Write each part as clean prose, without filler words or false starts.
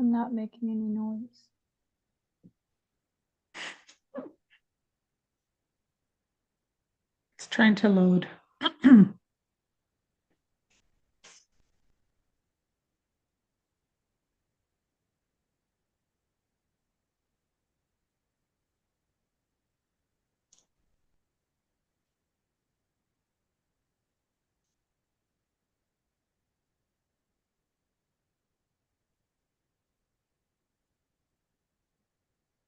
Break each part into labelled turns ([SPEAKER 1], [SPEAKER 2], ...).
[SPEAKER 1] I'm not making any noise.
[SPEAKER 2] It's trying to load.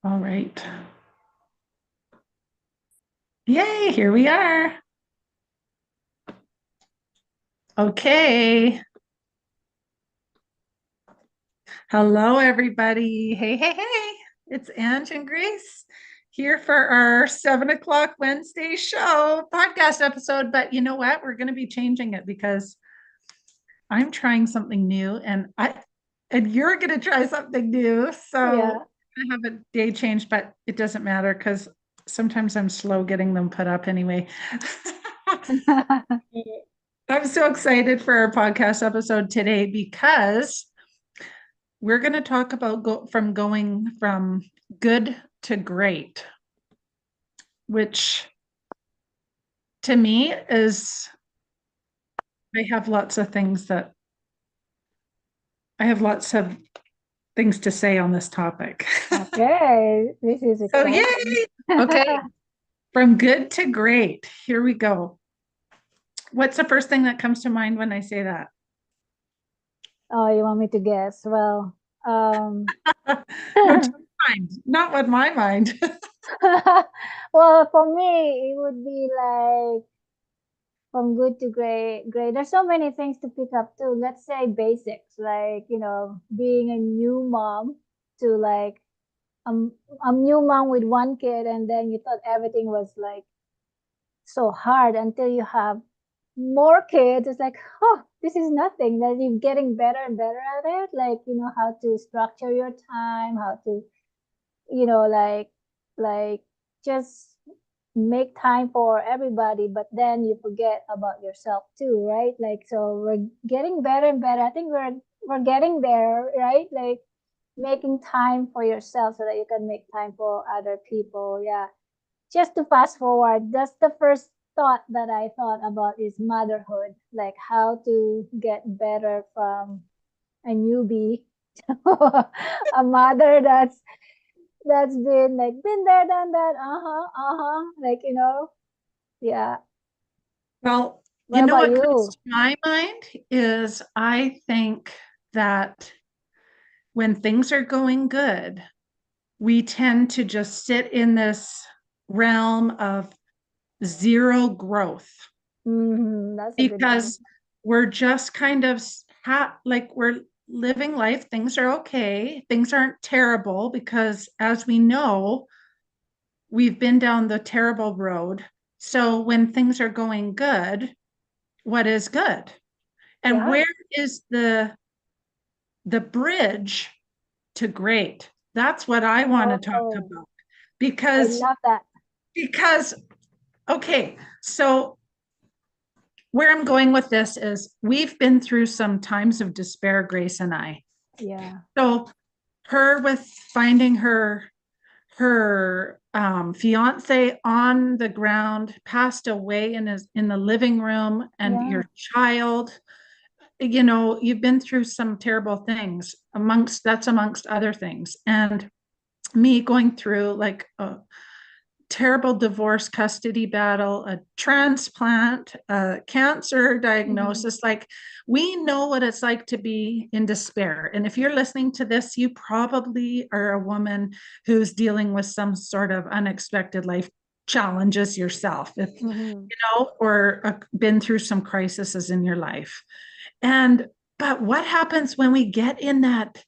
[SPEAKER 2] All right. Yay, here we are. Okay. Hello, everybody. Hey, hey, hey. It's Ange and Grace here for our 7 o'clock Wednesday show podcast episode. But you know what? We're going to be changing it because I'm trying something new and you're going to try something new. So
[SPEAKER 1] Yeah.
[SPEAKER 2] I have a day change, but it doesn't matter because sometimes I'm slow getting them put up anyway. I'm so excited for our podcast episode today because we're going to talk about going from good to great, which to me is I have lots of things that I have lots of things to say on this topic.
[SPEAKER 1] Okay, this is
[SPEAKER 2] So
[SPEAKER 1] exciting.
[SPEAKER 2] yay. Okay, from good to great. Here we go. What's the first thing that comes to mind when I say that?
[SPEAKER 1] Oh, you want me to guess? Well,
[SPEAKER 2] No, to my mind, not what my mind.
[SPEAKER 1] well, for me, it would be like from good to great. Great. There's so many things to pick up too. Let's say basics, like being a new mom to like um, a new mom with one kid, and then you thought everything was like so hard until you have more kids. It's like, oh, this is nothing. That you're getting better and better at it. Like, how to structure your time, how to, like just make time for everybody, but then you forget about yourself too, right? Like, so we're getting better and better. I think we're getting there, right? Like making time for yourself so that you can make time for other people. Yeah, just to fast forward, that's the first thought that I thought about is motherhood, like how to get better from a newbie to a mother that's been there, done that, like yeah.
[SPEAKER 2] Well,
[SPEAKER 1] What about
[SPEAKER 2] what comes
[SPEAKER 1] you?
[SPEAKER 2] to my mind is I think that when things are going good, we tend to just sit in this realm of zero growth
[SPEAKER 1] That's a good one.
[SPEAKER 2] because we're just kind of like we're living life. Things are okay. Things aren't terrible because, as we know, we've been down the terrible road. So when things are going good, what is good? And
[SPEAKER 1] Yeah.
[SPEAKER 2] where is the bridge to great? That's what I want to talk
[SPEAKER 1] Oh,
[SPEAKER 2] about
[SPEAKER 1] I
[SPEAKER 2] because
[SPEAKER 1] love that.
[SPEAKER 2] because okay, so where I'm going with this is we've been through some times of despair, Grace and I.
[SPEAKER 1] Yeah.
[SPEAKER 2] So her with finding her fiance on the ground, passed away in the living room, and
[SPEAKER 1] Yeah.
[SPEAKER 2] your child. You've been through some terrible things amongst other things, and me going through like a terrible divorce custody battle, a transplant, a cancer
[SPEAKER 1] Mhm.
[SPEAKER 2] diagnosis. Like, we know what it's like to be in despair. And if you're listening to this, you probably are a woman who's dealing with some sort of unexpected life challenges yourself, if
[SPEAKER 1] Mhm.
[SPEAKER 2] or been through some crises in your life. And but what happens when we get in that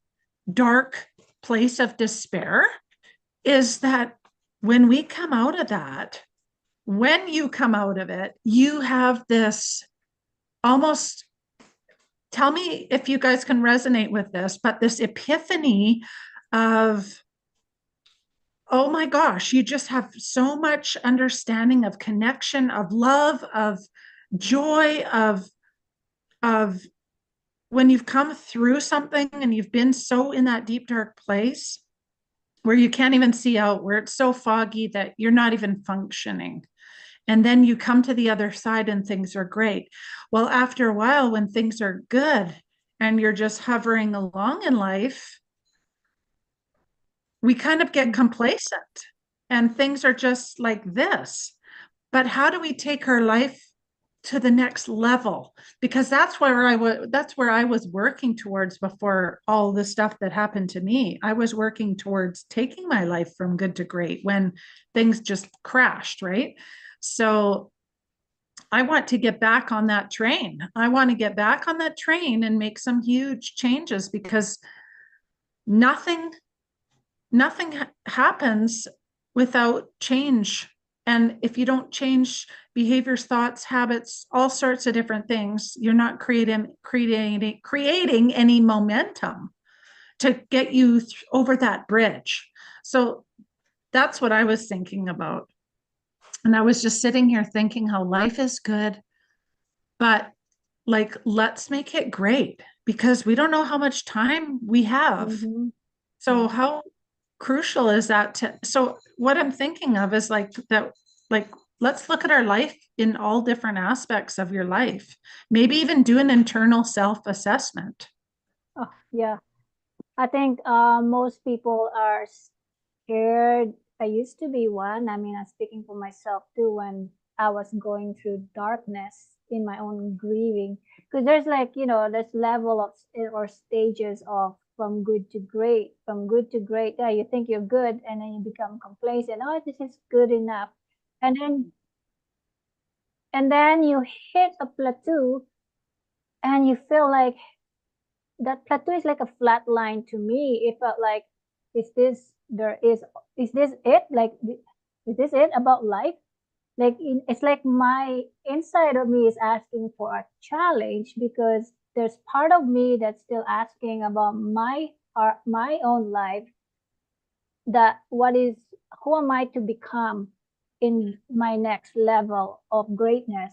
[SPEAKER 2] dark place of despair is that when we come out of that, when you come out of it, you have this almost, tell me if you guys can resonate with this, but this epiphany of, oh my gosh, you just have so much understanding of connection, of love, of joy, of when you've come through something and you've been so in that deep, dark place where you can't even see out, where it's so foggy that you're not even functioning. And then you come to the other side and things are great. Well, after a while, when things are good and you're just hovering along in life, we kind of get complacent and things are just like this. But how do we take our life to the next level? Because that's where I was working towards before all the stuff that happened to me. I was working towards taking my life from good to great when things just crashed, right? So I want to get back on that train. I want to get back on that train and make some huge changes because nothing nothing happens without change. And if you don't change behaviors, thoughts, habits, all sorts of different things, you're not creating any momentum to get you over that bridge. So that's what I was thinking about. And I was just sitting here thinking how life is good, but like, let's make it great because we don't know how much time we have.
[SPEAKER 1] Mm-hmm.
[SPEAKER 2] So how crucial is that so what I'm thinking of is like that, like, let's look at our life in all different aspects of your life. Maybe even do an internal self-assessment.
[SPEAKER 1] Oh, yeah. I think most people are scared. I used to be one. I mean, I'm speaking for myself too when I was going through darkness in my own grieving. Because there's like, there's level of or stages of from good to great, from good to great. Yeah, you think you're good and then you become complacent. Oh, this is good enough. And then you hit a plateau and you feel like that plateau is like a flat line to me. It felt like, is this there is this it? Like, is this it about life? Like, it's like my inside of me is asking for a challenge because there's part of me that's still asking about my own life. That what is who am I to become in my next level of greatness?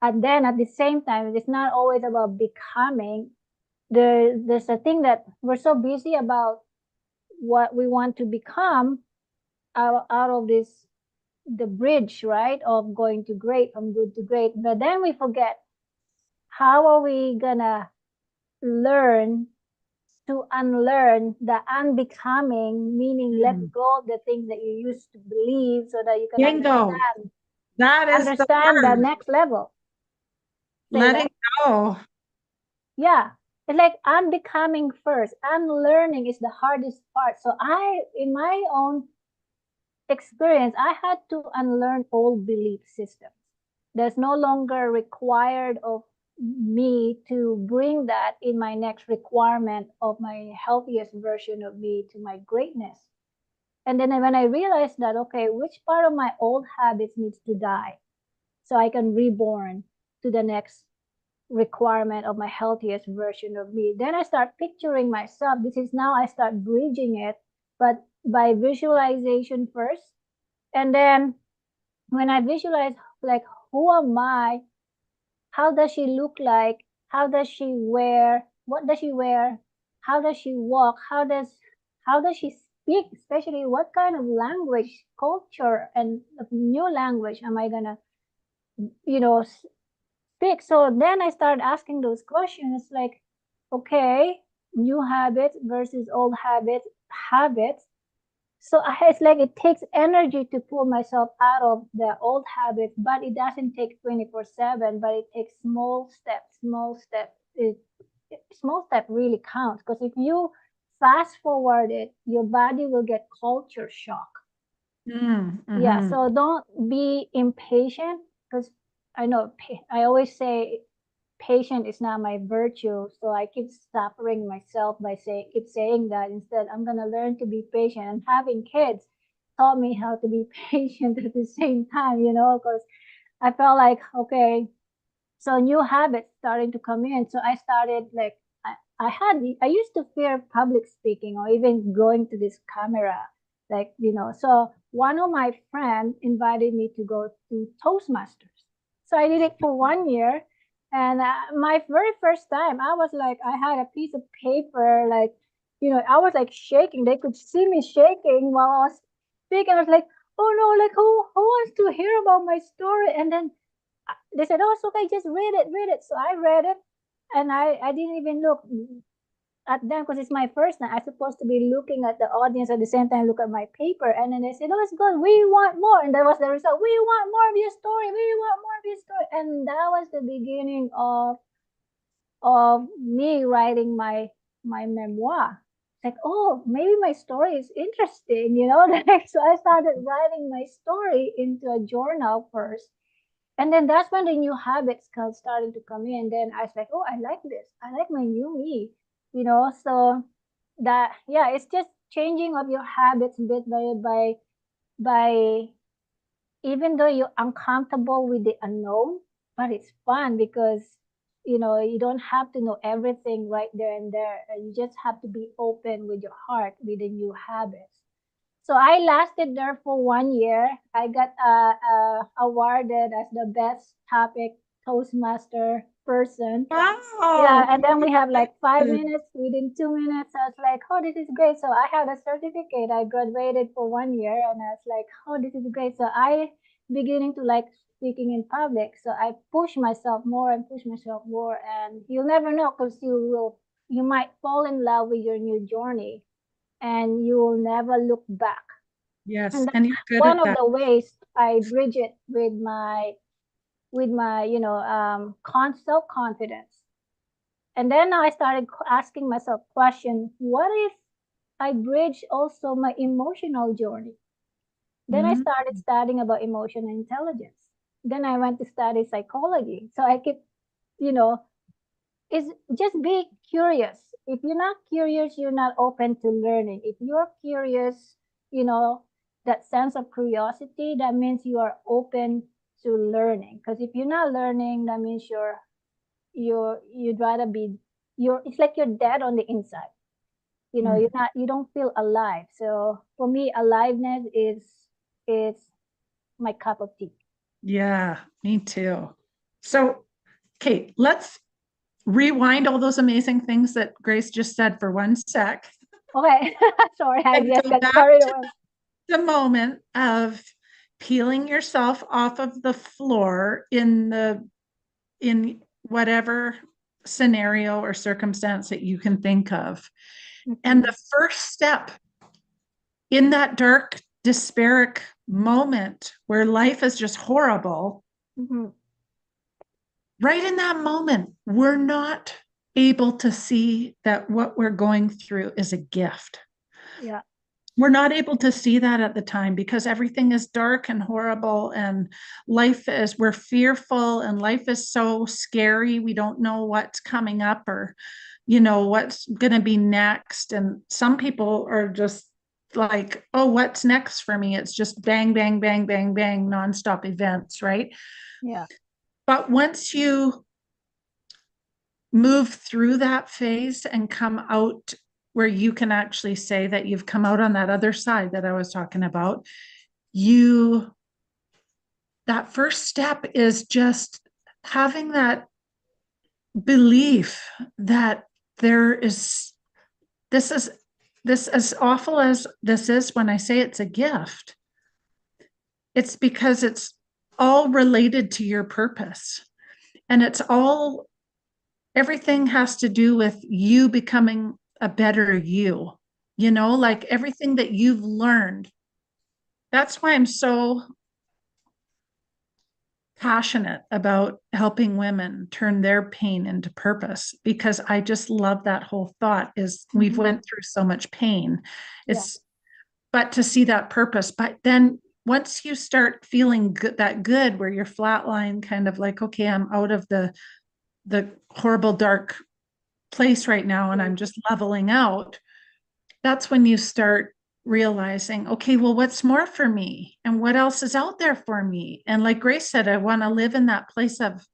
[SPEAKER 1] And then at the same time, it's not always about becoming. There's a thing that we're so busy about what we want to become out of this the bridge, right, of going to great, from good to great, but then we forget how are we gonna learn to unlearn the unbecoming, meaning let
[SPEAKER 2] Mm.
[SPEAKER 1] go of the things that you used to believe so that you can
[SPEAKER 2] Bingo. That is the
[SPEAKER 1] understand the
[SPEAKER 2] word.
[SPEAKER 1] next level. Say
[SPEAKER 2] Letting
[SPEAKER 1] that.
[SPEAKER 2] go.
[SPEAKER 1] Yeah, it's like unbecoming first. Unlearning is the hardest part. So in my own experience, I had to unlearn old belief systems. There's no longer required of me to bring that in my next requirement of my healthiest version of me to my greatness. And then when I realized that, okay, which part of my old habits needs to die so I can reborn to the next requirement of my healthiest version of me. Then I start picturing myself. This is now I start bridging it, but by visualization first. And then when I visualize, like, who am I? How does she look like? How does she wear? What does she wear? How does she walk? How does she speak? Especially what kind of language, culture, and new language am I gonna, you know, speak? So then I started asking those questions, like, okay, new habits versus old habits. So it's like it takes energy to pull myself out of the old habits, but it doesn't take 24/7, but it takes small steps, small steps. Small step really counts because if you fast forward it, your body will get culture shock. Yeah,
[SPEAKER 2] Mm-hmm.
[SPEAKER 1] so don't be impatient because I know I always say patient is not my virtue. So I keep suffering myself by keep saying that. Instead, I'm gonna learn to be patient. And having kids taught me how to be patient at the same time, because I felt like, okay, so new habits starting to come in. So I started like I used to fear public speaking or even going to this camera, like, so one of my friends invited me to go to Toastmasters. So I did it for 1 year, And my very first time, I was like, I had a piece of paper, like, I was like shaking. They could see me shaking while I was speaking. I was like, oh no, like who wants to hear about my story? And then they said, oh, it's okay, just read it. So I read it, and I didn't even look at them because it's my first time. I'm supposed to be looking at the audience at the same time, look at my paper. And then they said, oh, it's good. We want more. And that was the result. We want more of your story. We want more of your story. And that was the beginning of me writing my memoir. It's like, oh, maybe my story is interesting, Like, so I started writing my story into a journal first. And then that's when the new habits started to come in. Then I was like, oh, I like this. I like my new me. So that, yeah, it's just changing of your habits bit by even though you're uncomfortable with the unknown, but it's fun because you don't have to know everything right there and there. You just have to be open with your heart with the new habits. So I lasted there for 1 year. I got awarded as the best topic Toastmaster person. Yeah,
[SPEAKER 2] Wow.
[SPEAKER 1] and then we have like 5 minutes. Within 2 minutes, I was like, "Oh, this is great!" So I had a certificate. I graduated for 1 year, and I was like, "Oh, this is great!" So I beginning to like speaking in public. So I push myself more and push myself more, and you'll never know because you might fall in love with your new journey, and you will never look back. And
[SPEAKER 2] Yes.
[SPEAKER 1] that's
[SPEAKER 2] And you're good
[SPEAKER 1] one
[SPEAKER 2] at
[SPEAKER 1] of
[SPEAKER 2] that.
[SPEAKER 1] the ways I bridge it with my self confidence. And then I started asking myself question, what if I bridge also my emotional journey? Then I
[SPEAKER 2] Mm,
[SPEAKER 1] started studying about emotional intelligence. Then I went to study psychology. So I keep, you know, is just be curious. If you're not curious, you're not open to learning. If you're curious, you know, that sense of curiosity, that means you are open to learning. Because if you're not learning, that means you'd rather be it's like you're dead on the inside.
[SPEAKER 2] mm.
[SPEAKER 1] You don't feel alive. So for me, aliveness is my cup of tea.
[SPEAKER 2] Yeah, me too. So, Kate, let's rewind all those amazing things that Grace just said for one sec
[SPEAKER 1] Okay. Sorry, I
[SPEAKER 2] and
[SPEAKER 1] just
[SPEAKER 2] go
[SPEAKER 1] got
[SPEAKER 2] back
[SPEAKER 1] carried
[SPEAKER 2] to
[SPEAKER 1] away.
[SPEAKER 2] the moment of peeling yourself off of the floor in whatever scenario or circumstance that you can think of. And
[SPEAKER 1] Mm-hmm.
[SPEAKER 2] the first step in that dark, despairing moment where life is just horrible,
[SPEAKER 1] Mm-hmm.
[SPEAKER 2] right in that moment, we're not able to see that what we're going through is a gift.
[SPEAKER 1] Yeah.
[SPEAKER 2] We're not able to see that at the time because everything is dark and horrible, and we're fearful, and life is so scary. We don't know what's coming up or, what's going to be next. And some people are just like, oh, what's next for me? It's just bang, bang, bang, bang, bang, nonstop events, right?
[SPEAKER 1] Yeah.
[SPEAKER 2] But once you move through that phase and come out where you can actually say that you've come out on that other side that I was talking about, you that first step is just having that belief that there is this is this as awful as this is. When I say it's a gift, it's because it's all related to your purpose, and it's all everything has to do with you becoming a better you, like everything that you've learned. That's why I'm so passionate about helping women turn their pain into purpose, because I just love that whole thought is we've
[SPEAKER 1] Mm-hmm.
[SPEAKER 2] went through so much pain.
[SPEAKER 1] Yeah.
[SPEAKER 2] It's but to see that purpose. But then once you start feeling good, that good where you're flatline, kind of like, okay, I'm out of the horrible dark place right now and
[SPEAKER 1] Yeah.
[SPEAKER 2] I'm just leveling out, that's when you start realizing, okay, well, what's more for me and what else is out there for me? And like Grace said, I want to live in that place of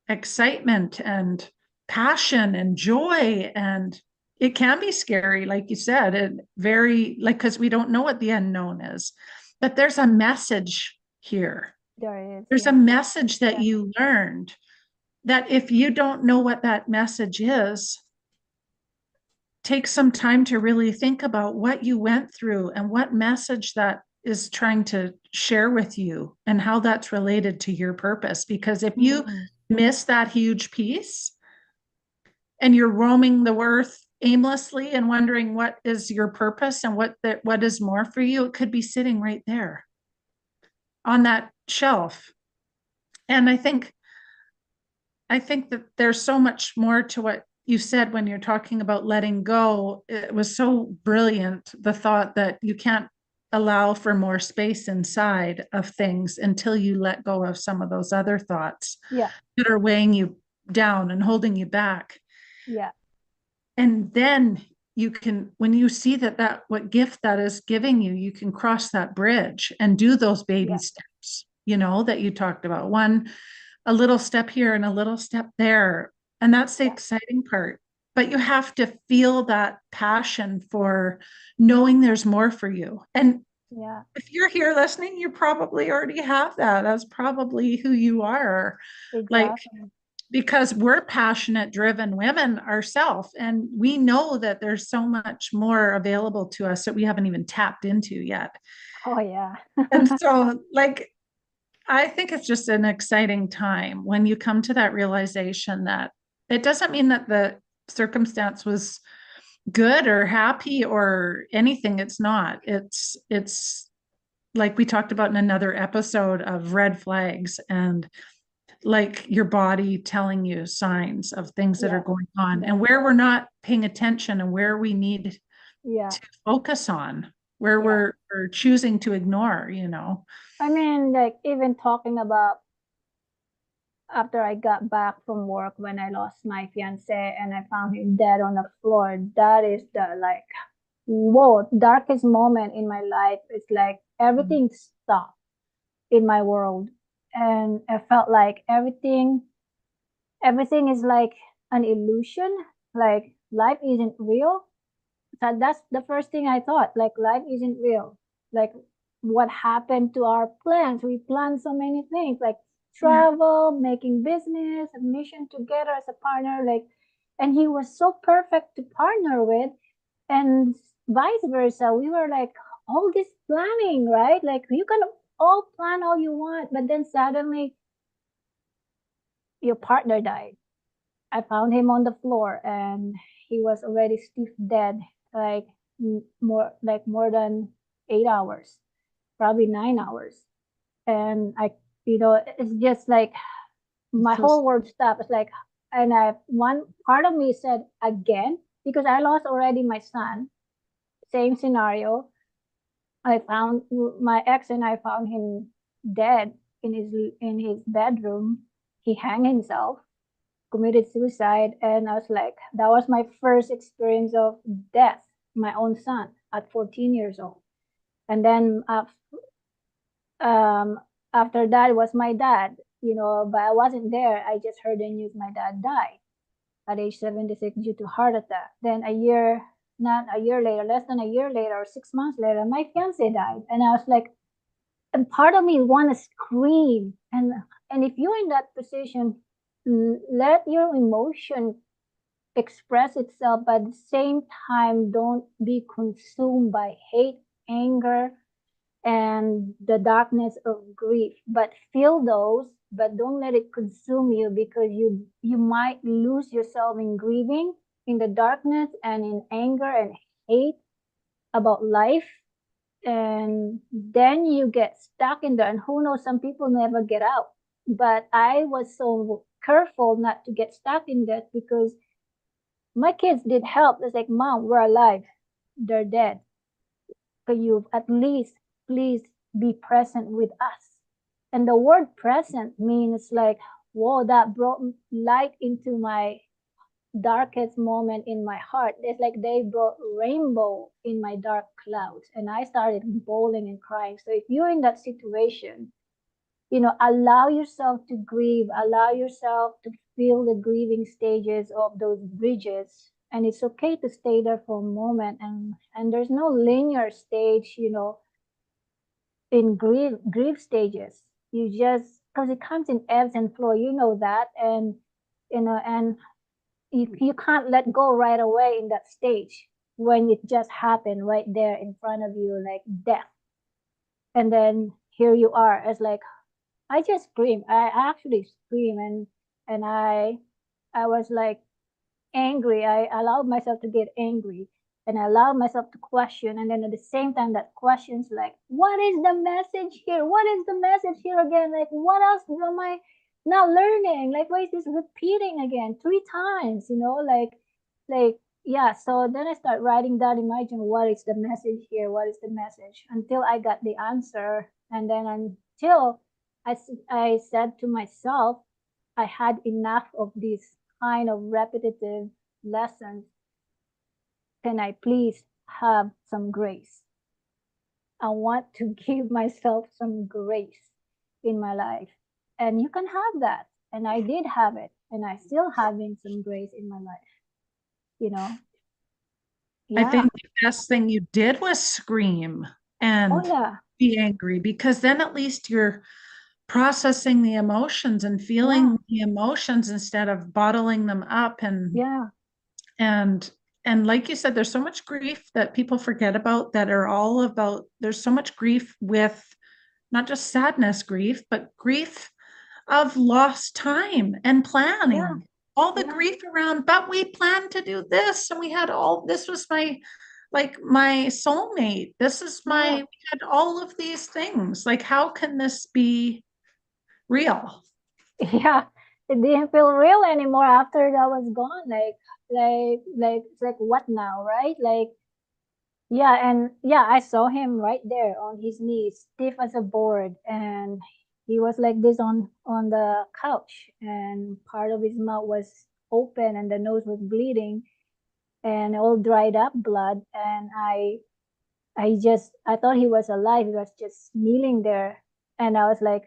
[SPEAKER 2] excitement and passion and joy. And it can be scary, like you said, and very like, because we don't know what the unknown is. But there's a message here.
[SPEAKER 1] There is.
[SPEAKER 2] There's a
[SPEAKER 1] Yeah.
[SPEAKER 2] message that
[SPEAKER 1] Yeah.
[SPEAKER 2] you learned. that if you don't know what that message is, take some time to really think about what you went through and what message that is trying to share with you and how that's related to your purpose. Because if you
[SPEAKER 1] Mm-hmm.
[SPEAKER 2] miss that huge piece and you're roaming the earth aimlessly and wondering what is your purpose and what is more for you, it could be sitting right there on that shelf. And I think that there's so much more to what you said when you're talking about letting go. It was so brilliant, the thought that you can't allow for more space inside of things until you let go of some of those other thoughts
[SPEAKER 1] Yeah.
[SPEAKER 2] that are weighing you down and holding you back.
[SPEAKER 1] Yeah.
[SPEAKER 2] And then you can, when you see that what gift that is giving you, you can cross that bridge and do those baby
[SPEAKER 1] Yeah.
[SPEAKER 2] steps, that you talked about. One, a little step here and a little step there. And that's the
[SPEAKER 1] Yeah.
[SPEAKER 2] exciting part. But you have to feel that passion for knowing there's more for you. And
[SPEAKER 1] Yeah.
[SPEAKER 2] if you're here listening, you probably already have that. That's probably who you are. Like,
[SPEAKER 1] Exactly.
[SPEAKER 2] because we're passionate, driven women ourselves, and we know that there's so much more available to us that we haven't even tapped into yet.
[SPEAKER 1] Oh yeah.
[SPEAKER 2] And so, like, I think it's just an exciting time when you come to that realization that it doesn't mean that the circumstance was good or happy or anything. It's not. It's like we talked about in another episode of red flags and like your body telling you signs of things that are
[SPEAKER 1] Yeah.
[SPEAKER 2] going on and
[SPEAKER 1] That's
[SPEAKER 2] where we're not paying attention and where we need
[SPEAKER 1] yeah.
[SPEAKER 2] to focus on, where
[SPEAKER 1] Yeah.
[SPEAKER 2] we're choosing to ignore.
[SPEAKER 1] I mean, like even talking about after I got back from work when I lost my fiance and I found him dead on the floor, that is the like whoa, darkest moment in my life. It's like everything stopped in my world. And I felt like everything is like an illusion, like life isn't real. So that's the first thing I thought, like life isn't real. Like what happened to our plans? We planned so many things, like
[SPEAKER 2] Yeah.
[SPEAKER 1] travel, making business, a mission together as a partner, like, and he was so perfect to partner with, and vice versa. We were like all this planning, right? Like you can all plan all you want, but then suddenly your partner died. I found him on the floor and he was already stiff dead, like more than 8 hours, probably 9 hours. And it's just like my
[SPEAKER 2] So
[SPEAKER 1] whole world stopped. It's like, and I one part of me said again because I lost already my son. Same scenario. I found my ex and I found him dead in his bedroom. He hanged himself, committed suicide, and I was like, that was my first experience of death, my own son at 14 years old. And then um, after that was my dad, but I wasn't there. I just heard the news my dad died at age 76 due to heart attack. Then not a year later, less than a year later or 6 months later, my fiance died. And I was like, and part of me want to scream. And if you're in that position, let your emotion express itself, but at the same time, don't be consumed by hate, anger, and the darkness of grief. But feel those, but don't let it consume you because you might lose yourself in grieving, in the darkness, and in anger and hate about life. And then you get stuck in there, and who knows, some people never get out. But I was so careful not to get stuck in that because my kids did help. It's like, Mom, we're alive. They're dead. Can you at least please be present with us? And the word present means like, whoa, that brought light into my darkest moment in my heart. It's like they brought rainbow in my dark clouds. And I started bawling and crying. So if you're in that situation, allow yourself to grieve, allow yourself to feel the grieving stages of those bridges. And it's okay to stay there for a moment. And there's no linear stage, in grief stages. You just, because it comes in ebbs and flow, you know that. And and you can't let go right away in that stage when it just happened right there in front of you, like death. And then here you are. It's like I just scream. I actually scream, and I was like angry. I allowed myself to get angry, and I allowed myself to question. And then at the same time, that question's like, what is the message here? What is the message here again? Like, what else am I not learning? Like, why is this repeating again 3 times? Like, yeah. So then I start writing down, imagine what is the message here? What is the message? Until I got the answer, and then until I said to myself, I had enough of these kind of repetitive lessons. Can I please have some grace? I want to give myself some grace in my life. And you can have that. And I did have it. And I still having some grace in my life, you know?
[SPEAKER 2] I
[SPEAKER 1] Yeah.
[SPEAKER 2] think the best thing you did was scream
[SPEAKER 1] Oh,
[SPEAKER 2] and
[SPEAKER 1] yeah.
[SPEAKER 2] be angry, because then at least you're processing the emotions and
[SPEAKER 1] Yeah.
[SPEAKER 2] feeling the emotions instead of bottling them up.
[SPEAKER 1] Yeah.
[SPEAKER 2] And and like you said, there's so much grief that people forget about, that are all about, there's so much grief with not just sadness grief, but grief of lost time and
[SPEAKER 1] Yeah.
[SPEAKER 2] planning. All the
[SPEAKER 1] Yeah.
[SPEAKER 2] grief around, but we planned to do this and we had all, this was my, like my soulmate. This is my,
[SPEAKER 1] Yeah.
[SPEAKER 2] we had all of these things. Like, how can this be real?
[SPEAKER 1] Yeah. It didn't feel real anymore after that was gone. It's like what now, right? Like, yeah, and yeah, I saw him right there on his knees, stiff as a board, and he was like this on the couch, and part of his mouth was open, and the nose was bleeding, and all dried up blood. And I thought he was alive. He was just kneeling there, and I was like,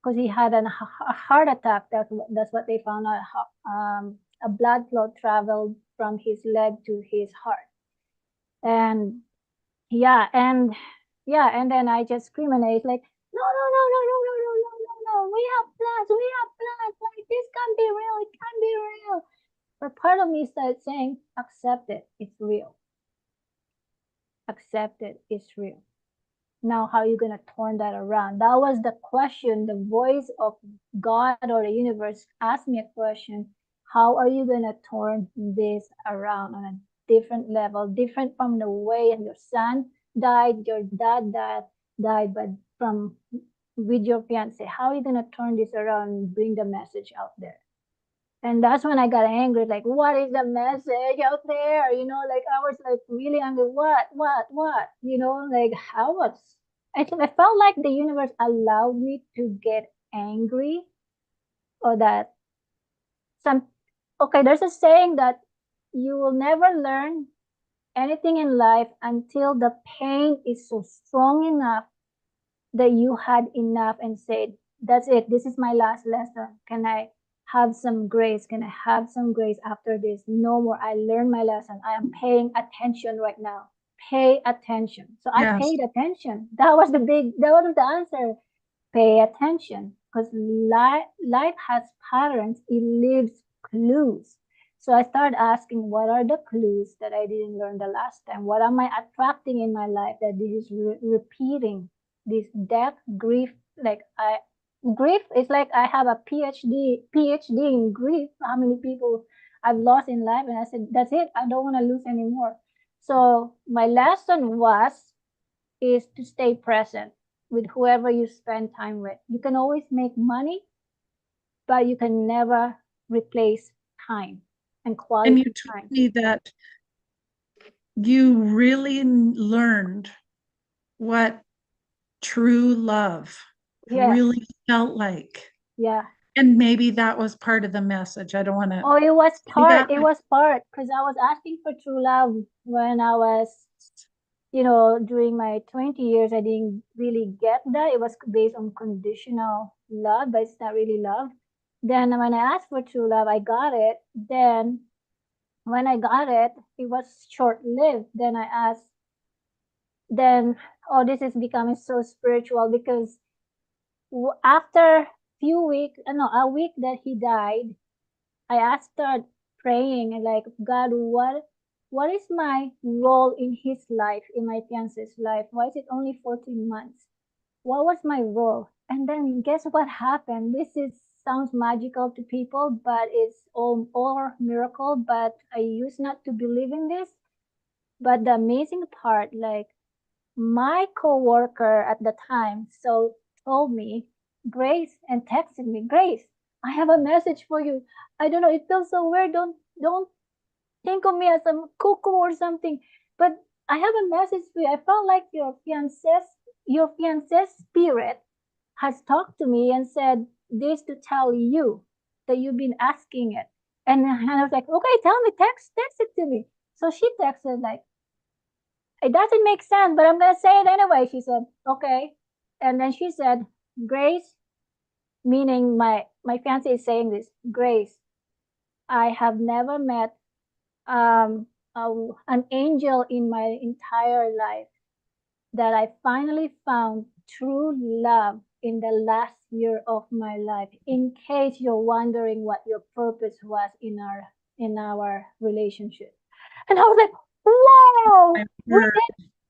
[SPEAKER 1] because he had a heart attack. That's what they found out. A blood flow traveled from his leg to his heart, and yeah, and then I just screamed like, no, no, no, no, no, no, no, no, no, no. We have plans. Like this can't be real. It can't be real. But part of me started saying, accept it. It's real. Accept it. It's real. Now, how are you going to turn that around? That was the question. The voice of God or the universe asked me a question. How are you going to turn this around on a different level, different from the way your son died, your dad died, but from with your fiance? How are you going to turn this around and bring the message out there? And that's when I got angry, like, what is the message out there? Like I was like really angry. What? Like I felt like the universe allowed me to get angry, or that some, okay, there's a saying that you will never learn anything in life until the pain is so strong enough that you had enough and said, that's it. This is my last lesson. Can I have some grace? Can I have some grace after this? No more. I learned my lesson. I am paying attention right now. Pay attention. So I
[SPEAKER 2] Yes.
[SPEAKER 1] paid attention. That was the answer. Pay attention, because life has patterns. It leaves clues. So I started asking, what are the clues that I didn't learn the last time? What am I attracting in my life that this is repeating? This death, grief, like grief is like I have a PhD in grief. How many people I've lost in life, and I said, that's it. I don't want to lose anymore. So my lesson is to stay present with whoever you spend time with. You can always make money, but you can never replace time and
[SPEAKER 2] And you
[SPEAKER 1] quality
[SPEAKER 2] told
[SPEAKER 1] time.
[SPEAKER 2] me that you really learned what true love
[SPEAKER 1] Yes.
[SPEAKER 2] really felt like.
[SPEAKER 1] Yeah.
[SPEAKER 2] And maybe that was part of the message. I don't want to
[SPEAKER 1] Oh, it was
[SPEAKER 2] say
[SPEAKER 1] part.
[SPEAKER 2] that,
[SPEAKER 1] It
[SPEAKER 2] but
[SPEAKER 1] was part because I was asking for true love when I was, during my 20 years. I didn't really get that. It was based on conditional love, but it's not really love. Then when I asked for true love, I got it. Then when I got it, it was short lived. Then I asked, then, oh, this is becoming so spiritual because after few weeks, no, a week that he died, started praying and like, God, what is my role in his life, in my fiance's life? Why is it only 14 months? What was my role? And then guess what happened? This is sounds magical to people, but it's all miracle. But I used not to believe in this. But the amazing part, like my coworker at the time, so told me, Grace, and texted me, Grace, I have a message for you. I don't know, it feels so weird. Don't think of me as a cuckoo or something. But I have a message for you. I felt like your fiance's spirit has talked to me and said this to tell you that you've been asking it. And I was like, okay, tell me, text it to me. So she texted like, it doesn't make sense, but I'm gonna say it anyway. She said, okay. And then she said, Grace, meaning my fiance is saying this, Grace, I have never met um an angel in my entire life that I finally found true love in the last year of my life. In case you're wondering what your purpose was in our relationship. And I was like, wow,
[SPEAKER 2] My word.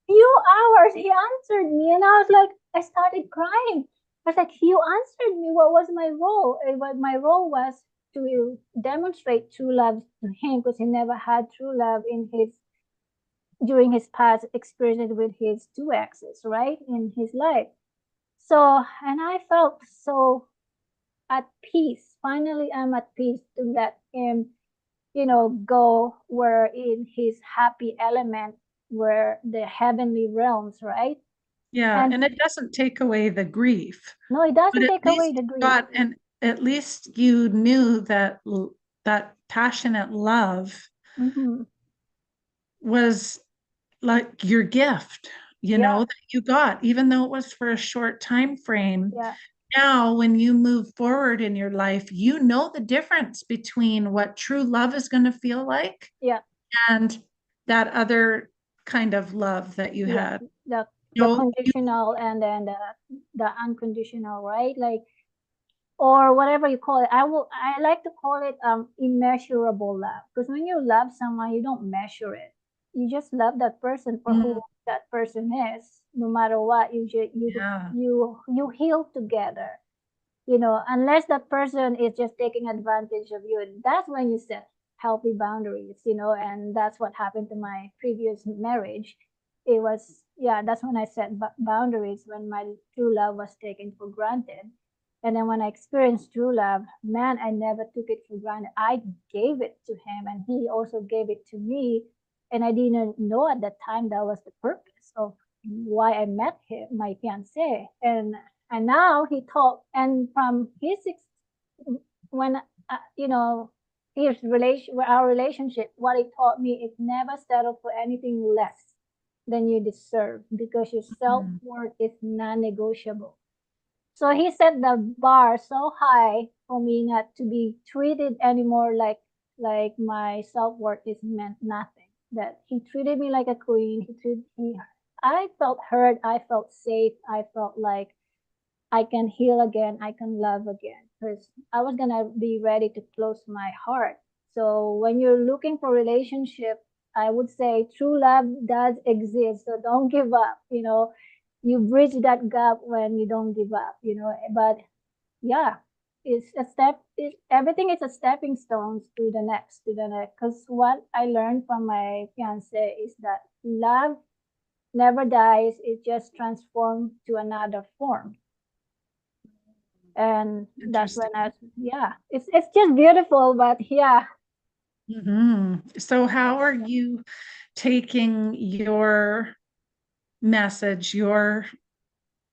[SPEAKER 1] few hours he answered me and I was like, I started crying. I was like, you answered me. What was my role? What my role was to demonstrate true love to him because he never had true love in his during his past experience with his two exes, right? In his life. So and I felt so at peace. Finally I'm at peace to let him go where in his happy element, where the heavenly realms, right?
[SPEAKER 2] Yeah,
[SPEAKER 1] And
[SPEAKER 2] and it doesn't take away the grief,
[SPEAKER 1] no, it
[SPEAKER 2] but
[SPEAKER 1] doesn't
[SPEAKER 2] at
[SPEAKER 1] take away
[SPEAKER 2] least
[SPEAKER 1] the
[SPEAKER 2] you
[SPEAKER 1] grief.
[SPEAKER 2] got and at least you knew that that passionate love
[SPEAKER 1] Mm-hmm.
[SPEAKER 2] was like your gift,
[SPEAKER 1] Yeah,
[SPEAKER 2] that you got, even though it was for a short time frame.
[SPEAKER 1] yeah,
[SPEAKER 2] Now, when you move forward in your life, you know the difference between what true love is going to feel like
[SPEAKER 1] yeah,
[SPEAKER 2] and that other kind of love that you
[SPEAKER 1] yeah.
[SPEAKER 2] had.
[SPEAKER 1] The
[SPEAKER 2] You
[SPEAKER 1] conditional and then the unconditional, right? Like or whatever you call it. I like to call it immeasurable love because when you love someone, you don't measure it. You just love that person for who
[SPEAKER 2] mm,
[SPEAKER 1] that person is, no matter what.
[SPEAKER 2] yeah,
[SPEAKER 1] You heal together. Unless that person is just taking advantage of you, that's when you set healthy boundaries, and that's what happened to my previous marriage. It was, yeah, that's when I set boundaries when my true love was taken for granted. And then when I experienced true love, man, I never took it for granted. I gave it to him and he also gave it to me. And I didn't know at that time that was the purpose of why I met him, my fiance. And now he taught, and from when his relation, our relationship, what he taught me is never settle for anything less than you deserve because your self
[SPEAKER 2] mm,
[SPEAKER 1] worth is non-negotiable. So he set the bar so high for me not to be treated anymore like my self worth is meant nothing. That he treated me like a queen. I felt heard. I felt safe. I felt like I can heal again, I can love again. Because I was gonna be ready to close my heart. So when you're looking for relationship, I would say true love does exist. So don't give up. You bridge that gap when you don't give up. But yeah, it's a step. Everything is a stepping stones to the next, to the next. Because what I learned from my fiance is that love never dies. It just transforms to another form, and that's when
[SPEAKER 2] interesting.
[SPEAKER 1] yeah, it's just beautiful. But yeah.
[SPEAKER 2] So, how are you taking your message, your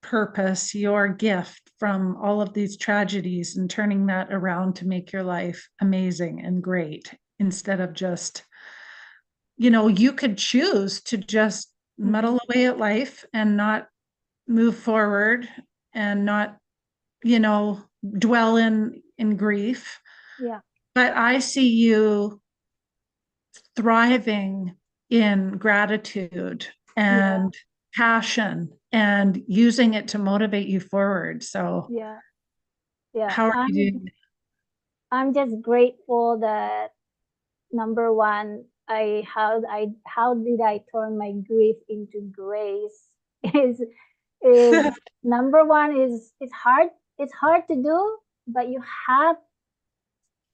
[SPEAKER 2] purpose, your gift from all of these tragedies and turning that around to make your life amazing and great instead of just, you could choose to just
[SPEAKER 1] Mhm.
[SPEAKER 2] muddle away at life and not move forward and not, dwell in grief.
[SPEAKER 1] Yeah,
[SPEAKER 2] But I see you thriving in gratitude
[SPEAKER 1] yeah,
[SPEAKER 2] and passion and using it to motivate you forward. So,
[SPEAKER 1] yeah, yeah.
[SPEAKER 2] how are you doing?
[SPEAKER 1] I'm just grateful that number one, how did I turn my grief into grace? Is is number one is it's hard to do, but you have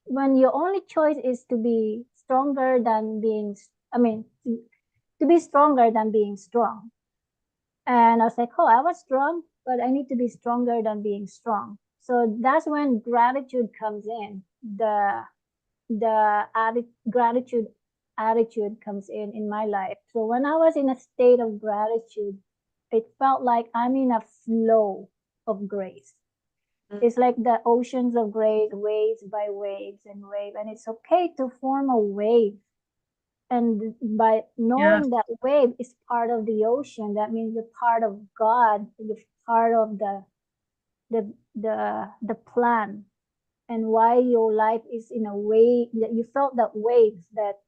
[SPEAKER 1] when your only choice is to be stronger than being I mean to be stronger than being strong. And I was like, oh, I was strong, but I need to be stronger than being strong. So that's when gratitude comes in. The gratitude attitude comes in my life. So when I was in a state of gratitude, it felt like I'm in a flow of grace. It's like the oceans of grace, waves by waves and wave, and it's okay to form a wave. And by
[SPEAKER 2] Yeah.
[SPEAKER 1] knowing that wave is part of the ocean, that means you're part of God, you're part of the plan, and why your life is in a way that you felt that waves that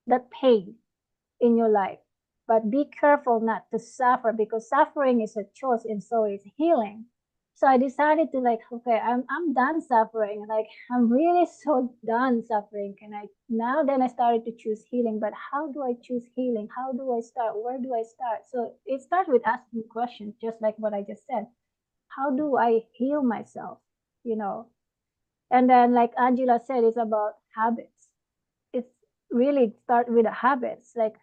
[SPEAKER 1] that pain in your life. But be careful not to suffer because suffering is a choice and so is healing. So I decided to like, okay, I'm done suffering. Like I'm really so done suffering. Can I now then I started to choose healing. But how do I choose healing? How do I start? Where do I start? So it starts with asking questions, just like what I just said. How do I heal myself? You know, and then like Angela said, it's about habits. It's really start with the habits. Like,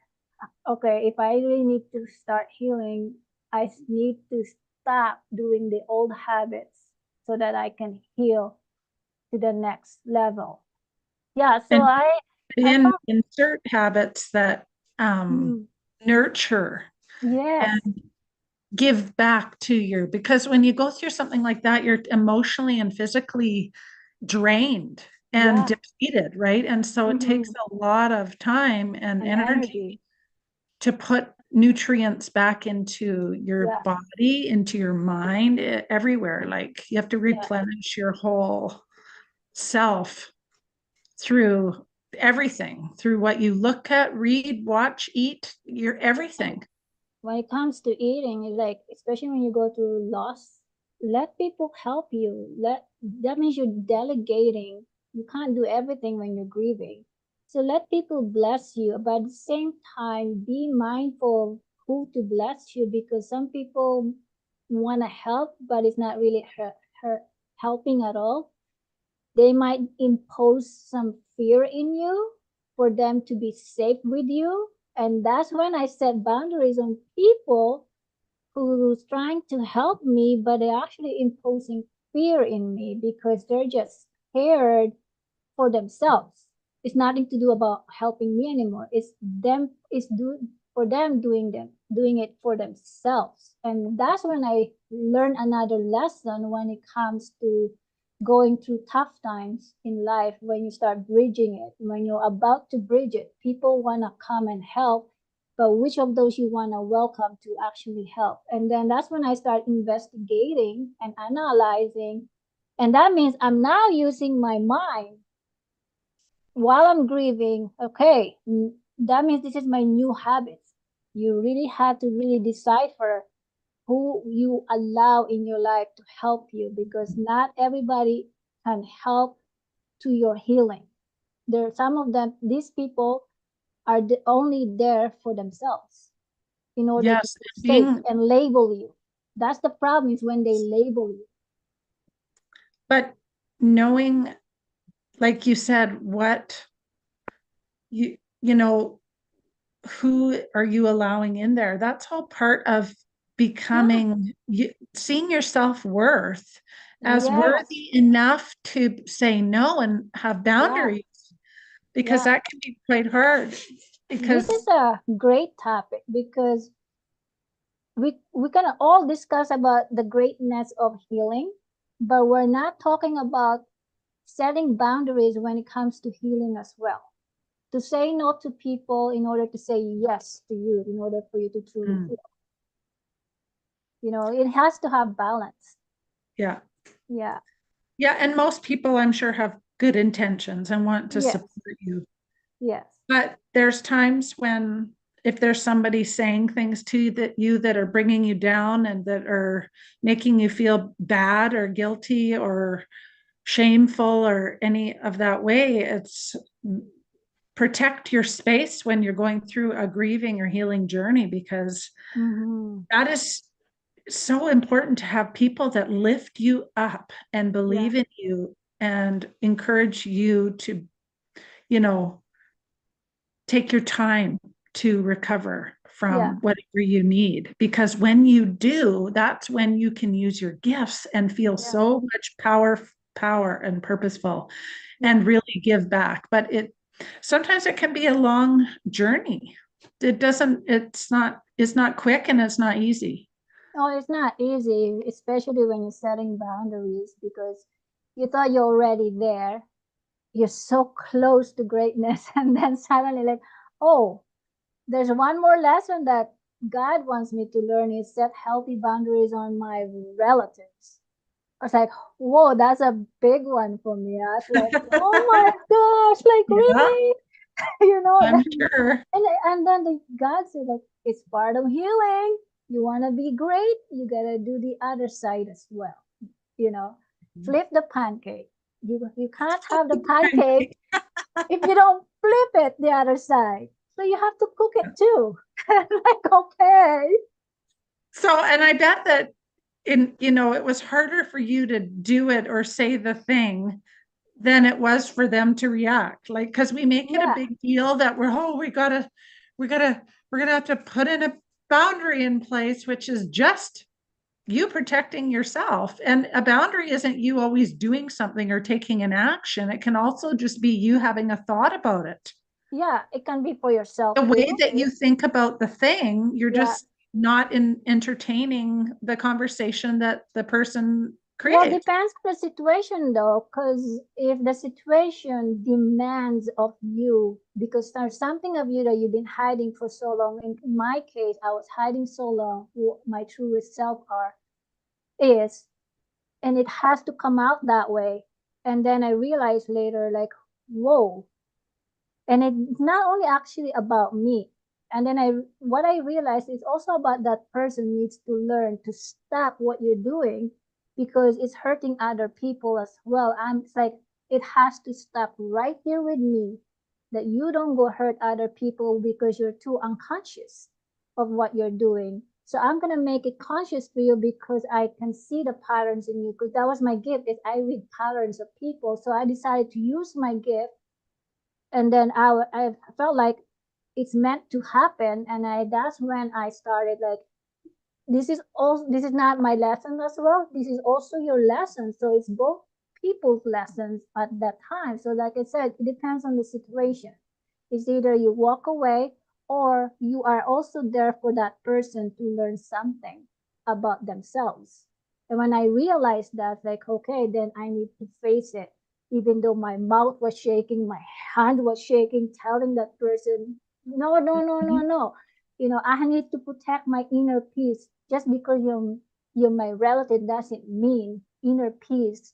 [SPEAKER 1] okay, if I really need to start healing, I need to stop doing the old habits so that I can heal to the next level. Yeah, so
[SPEAKER 2] And
[SPEAKER 1] I found
[SPEAKER 2] insert habits that um,
[SPEAKER 1] mm,
[SPEAKER 2] nurture
[SPEAKER 1] yes,
[SPEAKER 2] and give back to you. Because when you go through something like that, you're emotionally and physically drained and
[SPEAKER 1] yeah,
[SPEAKER 2] depleted, right? And so it takes
[SPEAKER 1] mm-hmm.
[SPEAKER 2] a lot of time and
[SPEAKER 1] And
[SPEAKER 2] energy
[SPEAKER 1] energy.
[SPEAKER 2] to put nutrients back into your
[SPEAKER 1] Yes,
[SPEAKER 2] body, into your mind, everywhere. Like you have to
[SPEAKER 1] yes.
[SPEAKER 2] replenish your whole self through everything, through what you look at, read, watch, eat, your everything.
[SPEAKER 1] When it comes to eating, it's like especially when you go through loss, let people help you. Let that means you're delegating. You can't do everything when you're grieving. So let people bless you, but at the same time, be mindful of who to bless you because some people want to help, but it's not really helping at all. They might impose some fear in you for them to be safe with you. And that's when I set boundaries on people who's trying to help me, but they're actually imposing fear in me because they're just scared for themselves. It's nothing to do about helping me anymore. It's doing it for themselves. And that's when I learn another lesson when it comes to going through tough times in life when you start bridging it. When you're about to bridge it, people wanna come and help, but which of those you wanna welcome to actually help. And then that's when I start investigating and analyzing. And that means I'm now using my mind while I'm grieving. Okay, that means this is my new habits. You really have to really decipher who you allow in your life to help you because not everybody can help to your healing. There are some of them, these people are only there for themselves in order to
[SPEAKER 2] Yes,
[SPEAKER 1] feel safe
[SPEAKER 2] being,
[SPEAKER 1] and label you. That's the problem is when they label you.
[SPEAKER 2] but knowing, like you said, what you know, who are you allowing in there? That's all part of
[SPEAKER 1] Yeah.
[SPEAKER 2] becoming, seeing your self-worth as
[SPEAKER 1] Yes.
[SPEAKER 2] worthy enough to say no and have
[SPEAKER 1] Yeah.
[SPEAKER 2] boundaries, because
[SPEAKER 1] Yeah.
[SPEAKER 2] that can be quite hard.
[SPEAKER 1] This is
[SPEAKER 2] Because
[SPEAKER 1] a great topic because we can all discuss about the greatness of healing, but we're not talking about setting boundaries when it comes to healing as well. To say no to people in order to say yes to you, in order for you to truly
[SPEAKER 2] mm,
[SPEAKER 1] heal. It has to have balance.
[SPEAKER 2] yeah,
[SPEAKER 1] Yeah.
[SPEAKER 2] yeah, and most people I'm sure have good intentions and want to
[SPEAKER 1] Yes.
[SPEAKER 2] support you.
[SPEAKER 1] Yes.
[SPEAKER 2] But there's times when, if there's somebody saying things to you that are bringing you down and that are making you feel bad or guilty or shameful or any of that way. It's protect your space when you're going through a grieving or healing journey, because
[SPEAKER 1] Mm-hmm.
[SPEAKER 2] that is so important to have people that lift you up and
[SPEAKER 1] Yeah.
[SPEAKER 2] believe in you and encourage you to, you know, take your time to recover
[SPEAKER 1] Yeah.
[SPEAKER 2] from whatever you need. Because when you do, that's when you can use your gifts and feel
[SPEAKER 1] Yeah.
[SPEAKER 2] so much power and purposeful
[SPEAKER 1] Yeah.
[SPEAKER 2] and really give back. But it sometimes it can be a long journey. It's not quick and it's not easy.
[SPEAKER 1] Oh, it's not easy, especially when you're setting boundaries because you thought you're already there. You're so close to greatness, and then suddenly, like, oh, there's one more lesson that God wants me to learn is set healthy boundaries on my relatives. I was like, whoa, that's a big one for me. I was like, oh my gosh, like
[SPEAKER 2] Yeah,
[SPEAKER 1] really? You know,
[SPEAKER 2] I'm sure.
[SPEAKER 1] and then the God said like it's part of healing. You want to be great, you gotta do the other side as well. You know, flip the pancake. You can't have the pancake if you don't flip it the other side. So you have to cook it too. Like okay,
[SPEAKER 2] So, and I bet that it was harder for you to do it or say the thing than it was for them to react. Like, because we make it a
[SPEAKER 1] yeah,
[SPEAKER 2] big deal that we gotta, we're gonna have to put in a boundary in place, which is just you protecting yourself. And a boundary isn't you always doing something or taking an action. It can also just be you having a thought about it.
[SPEAKER 1] yeah. It can be for yourself
[SPEAKER 2] The way
[SPEAKER 1] too.
[SPEAKER 2] that you think about the thing, you're
[SPEAKER 1] Yeah.
[SPEAKER 2] just not entertaining the conversation that the person
[SPEAKER 1] Well,
[SPEAKER 2] creates.
[SPEAKER 1] depends on the situation though, because if the situation demands of you, because there's something of you that you've been hiding for so long. In my case, I was hiding so long who my truest self is, and it has to come out that way. And then I realized later, like, whoa, and it's not only actually about me. And then what I realized is also about that person needs to learn to stop what you're doing because it's hurting other people as well. And it's like it has to stop right here with me, that you don't go hurt other people because you're too unconscious of what you're doing. So I'm gonna make it conscious for you because I can see the patterns in you. Because that was my gift, is I read patterns of people. So I decided to use my gift, and then I felt like it's meant to happen, and that's when I started like, this is not my lesson as well, this is also your lesson, so it's both people's lessons at that time. So like I said, it depends on the situation. It's either you walk away or you are also there for that person to learn something about themselves. And when I realized that, like, okay, then I need to face it. Even though my mouth was shaking, my hand was shaking, telling that person, no, no, no, no, no. I need to protect my inner peace. Just because you're my relative doesn't mean inner peace.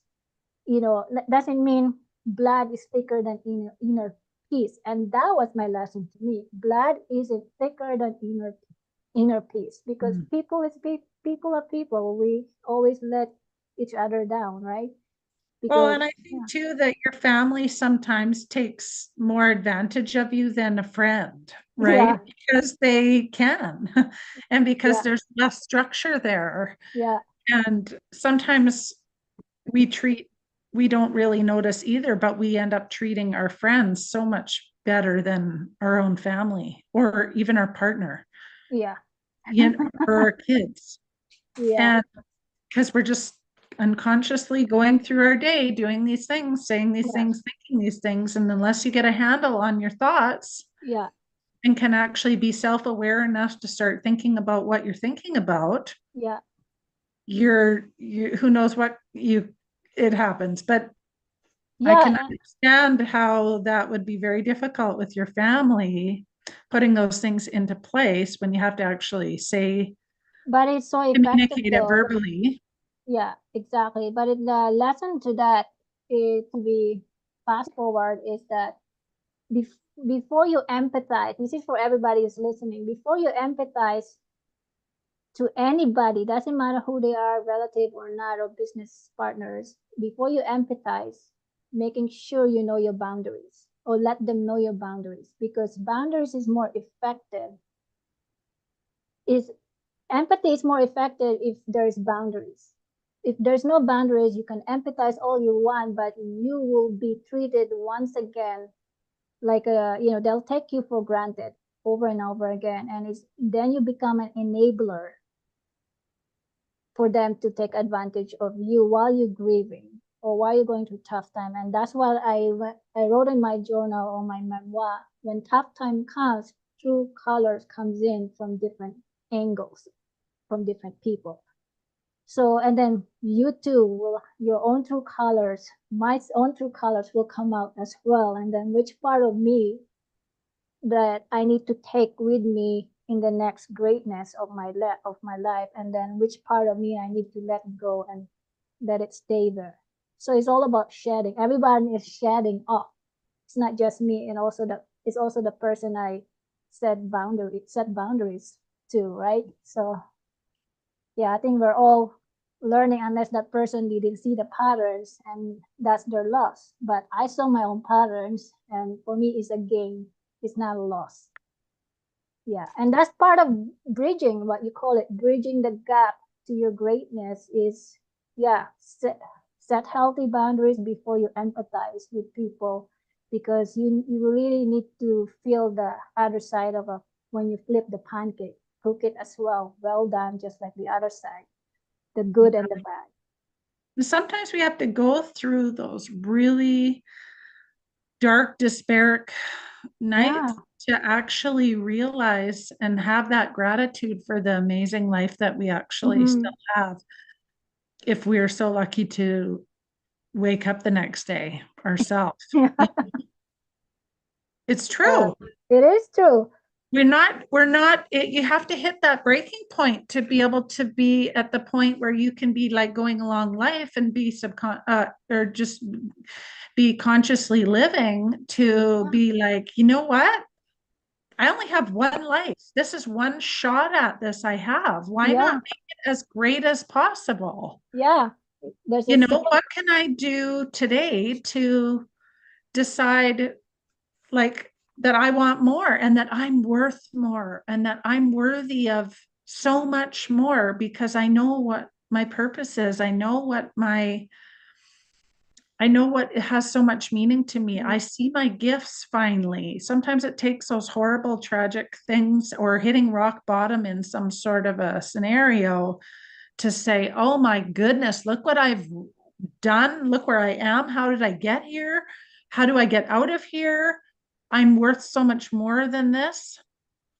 [SPEAKER 1] Doesn't mean blood is thicker than inner peace. And that was my lesson to me. Blood isn't thicker than inner peace, because
[SPEAKER 2] Mm.
[SPEAKER 1] people are people. We always let each other down, right?
[SPEAKER 2] Well,
[SPEAKER 1] Because
[SPEAKER 2] and I think
[SPEAKER 1] yeah,
[SPEAKER 2] too that your family sometimes takes more advantage of you than a friend,
[SPEAKER 1] yeah,
[SPEAKER 2] right? Because they can, and because
[SPEAKER 1] yeah,
[SPEAKER 2] there's less structure there.
[SPEAKER 1] yeah,
[SPEAKER 2] And sometimes we treat, we don't really notice either, but we end up treating our friends so much better than our own family or even our partner,
[SPEAKER 1] yeah,
[SPEAKER 2] or our kids.
[SPEAKER 1] yeah,
[SPEAKER 2] And because we're just unconsciously going through our day doing these things, saying these
[SPEAKER 1] yeah,
[SPEAKER 2] things, thinking these things. And unless you get a handle on your thoughts
[SPEAKER 1] yeah,
[SPEAKER 2] and can actually be self-aware enough to start thinking about what you're thinking about,
[SPEAKER 1] yeah,
[SPEAKER 2] who knows what you it happens. But I can
[SPEAKER 1] yeah.
[SPEAKER 2] understand how that would be very difficult with your family, putting those things into place when you have to actually say,
[SPEAKER 1] But it's so effective
[SPEAKER 2] communicate it
[SPEAKER 1] though.
[SPEAKER 2] verbally.
[SPEAKER 1] Yeah, exactly. But the lesson to that is to be fast forward is that bef- before you empathize, this is for everybody who's listening. Before you empathize, to anybody, doesn't matter who they are, relative or not, or business partners, before you empathize, making sure you know your boundaries or let them know your boundaries, because boundaries is more effective. Is Empathy is more effective if there's boundaries. If there's no boundaries, you can empathize all you want, but you will be treated once again like they'll take you for granted over and over again, and it's then you become an enabler for them to take advantage of you while you're grieving or while you're going through tough time. And that's what I wrote in my journal or my memoir. When tough time comes, true colors comes in from different angles, from different people. So, and then you too will, your own true colors, my own true colors will come out as well. And then which part of me that I need to take with me in the next greatness of my life, and then which part of me I need to let go and let it stay there. So it's all about shedding. Everybody is shedding off. It's not just me, and also it's also the person I set boundaries to, right? So yeah, I think we're all learning, unless that person didn't see the patterns and that's their loss. But I saw my own patterns, and for me it's a gain. It's not a loss. Yeah, and that's part of bridging, what you call it, bridging the gap to your greatness is, yeah, set healthy boundaries before you empathize with people, because you really need to feel the other side of a when you flip the pancake, cook it as well done, just like the other side, the good and the bad.
[SPEAKER 2] Sometimes we have to go through those really dark, despairing
[SPEAKER 1] Yeah.
[SPEAKER 2] nights to actually realize and have that gratitude for the amazing life that we actually
[SPEAKER 1] Mm-hmm.
[SPEAKER 2] still have, if we are so lucky to wake up the next day ourselves.
[SPEAKER 1] Yeah.
[SPEAKER 2] It's
[SPEAKER 1] Yeah,
[SPEAKER 2] true.
[SPEAKER 1] it is true.
[SPEAKER 2] You have to hit that breaking point to be able to be at the point where you can be like going along life and be or just be consciously living, to be like, you know what, I only have one life. This is one shot at this I have. Why not
[SPEAKER 1] Yeah,
[SPEAKER 2] make it as great as possible?
[SPEAKER 1] yeah. There's a
[SPEAKER 2] You know,
[SPEAKER 1] saying.
[SPEAKER 2] what can I do today to decide, like, that I want more and that I'm worth more and that I'm worthy of so much more, because I know what my purpose is. I know what it has so much meaning to me. I see my gifts finally. Sometimes it takes those horrible, tragic things or hitting rock bottom in some sort of a scenario to say, oh my goodness, look what I've done. Look where I am. How did I get here? How do I get out of here? I'm worth so much more than this.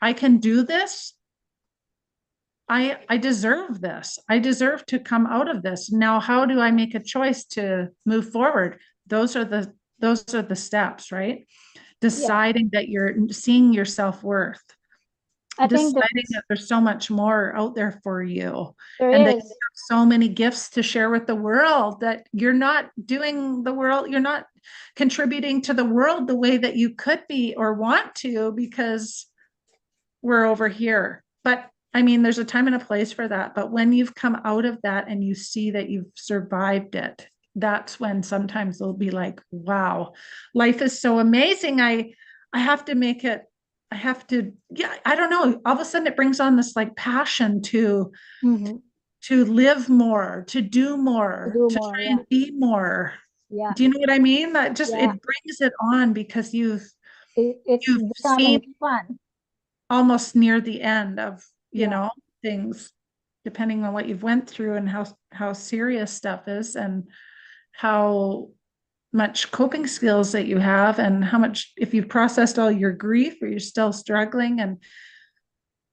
[SPEAKER 2] I can do this. I deserve this. I deserve to come out of this. Now, how do I make a choice to move forward? Those are the steps, right?
[SPEAKER 1] Yeah,
[SPEAKER 2] Deciding that you're seeing your self-worth,
[SPEAKER 1] I think
[SPEAKER 2] deciding that there's so much more out there for you,
[SPEAKER 1] there
[SPEAKER 2] and that you
[SPEAKER 1] is.
[SPEAKER 2] have so many gifts to share with the world, that you're not doing the world, you're not contributing to the world the way that you could be or want to, because we're over here. But I mean, there's a time and a place for that. But when you've come out of that and you see that you've survived it, that's when sometimes they'll be like, wow, life is so amazing. I have to make it, I have to, yeah, I don't know. All of a sudden it brings on this like passion
[SPEAKER 1] Mm-hmm.
[SPEAKER 2] to live more, to do
[SPEAKER 1] To
[SPEAKER 2] more,
[SPEAKER 1] do
[SPEAKER 2] to
[SPEAKER 1] more.
[SPEAKER 2] try
[SPEAKER 1] Yeah,
[SPEAKER 2] and be more.
[SPEAKER 1] yeah,
[SPEAKER 2] Do you know what I mean? That just,
[SPEAKER 1] yeah.
[SPEAKER 2] it brings it on because
[SPEAKER 1] It's
[SPEAKER 2] you've seen
[SPEAKER 1] becoming fun.
[SPEAKER 2] almost near the end of, you
[SPEAKER 1] Yeah,
[SPEAKER 2] know, things, depending on what you've went through and how serious stuff is, and how much coping skills that you have, and how much, if you've processed all your grief or you're still struggling, and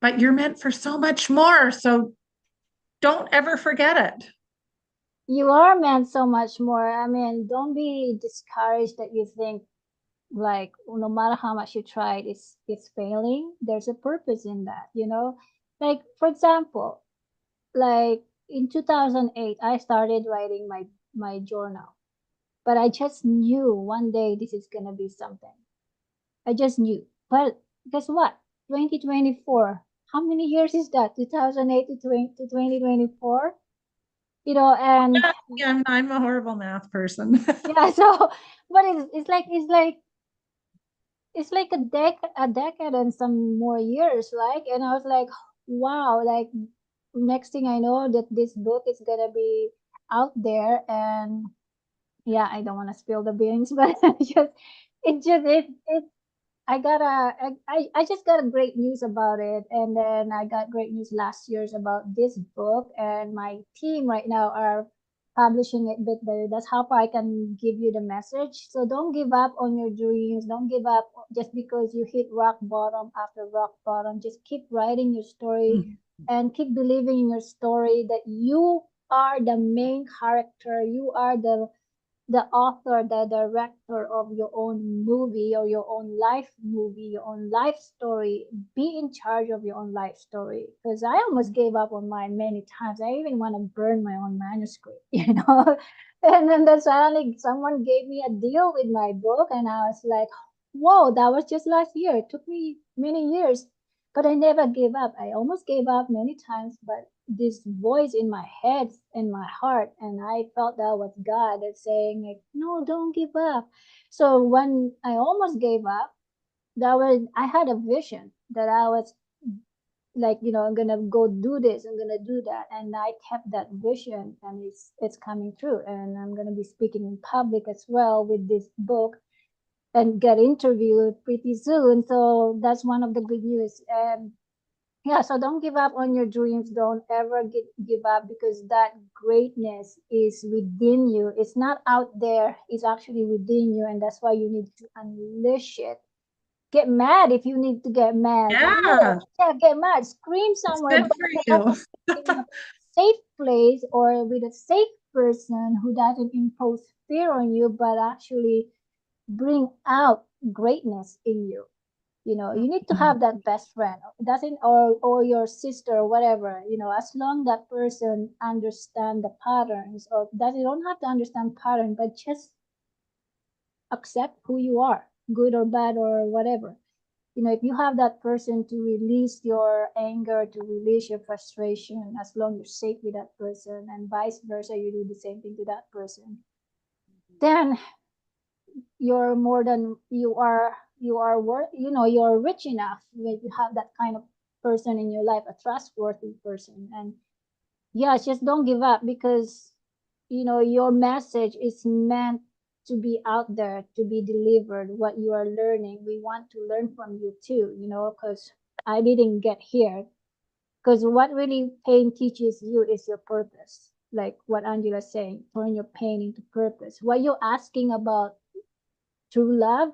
[SPEAKER 2] but you're meant for so much more, so don't ever forget it.
[SPEAKER 1] you are meant so much more. I mean, don't be discouraged that you think like no matter how much you tried, it's failing. There's a purpose in that, you know. Like for example, like in 2008, I started writing my journal, but I just knew one day this is gonna be something. I just knew. But guess what? 2024. how many years is that? 2008 to 2024, and
[SPEAKER 2] Yeah, I'm a horrible math person.
[SPEAKER 1] yeah, so, but it's like a decade and some more years, like, and I was like, wow, like, next thing I know that this book is gonna be out there. And yeah, I don't want to spill the beans, but it I just got a great news about it, and then I got great news last year's about this book, and my team right now are publishing it bit by bit. That's how far I can give you the message. So don't give up on your dreams. Don't give up just because you hit rock bottom after rock bottom. Just keep writing your story and keep believing in your story that you are the main character. You are the author, the director of your own movie or your own life movie, your own life story. Be in charge of your own life story. Because I almost gave up on mine many times. I even want to burn my own manuscript, And then suddenly someone gave me a deal with my book, and I was like, whoa, that was just last year. It took me many years, but I never gave up. I almost gave up many times, but this voice in my head and my heart, and I felt that was God that's saying, like, no, don't give up. So when I almost gave up, I had a vision that I was like, I'm gonna go do this, I'm gonna do that, and I kept that vision, and it's coming true. And I'm gonna be speaking in public as well with this book and get interviewed pretty soon. So that's one of the good news. And yeah, so don't give up on your dreams. Don't ever give up, because that greatness is within you. It's not out there, it's actually within you. And that's why you need to unleash it. Get mad if you need to get mad.
[SPEAKER 2] Yeah,
[SPEAKER 1] Yeah, get mad. Scream
[SPEAKER 2] it's
[SPEAKER 1] somewhere,
[SPEAKER 2] good
[SPEAKER 1] but
[SPEAKER 2] for
[SPEAKER 1] have
[SPEAKER 2] you.
[SPEAKER 1] it in a safe place or with a safe person who doesn't impose fear on you, but actually bring out greatness in you. You need to have that best friend. It doesn't, or your sister or whatever. As long that person understand the patterns, or that you don't have to understand pattern, but just accept who you are, good or bad or whatever. If you have that person to release your anger, to release your frustration, as long you're safe with that person, and vice versa, you do the same thing to that person, then you're more than you are worth, you're rich enough when you have that kind of person in your life, a trustworthy person. And yeah, just don't give up, because your message is meant to be out there, to be delivered. What you are learning, we want to learn from you too, because I didn't get here. Because what really pain teaches you is your purpose, like what Angela's saying, turn your pain into purpose. What you're asking about true love,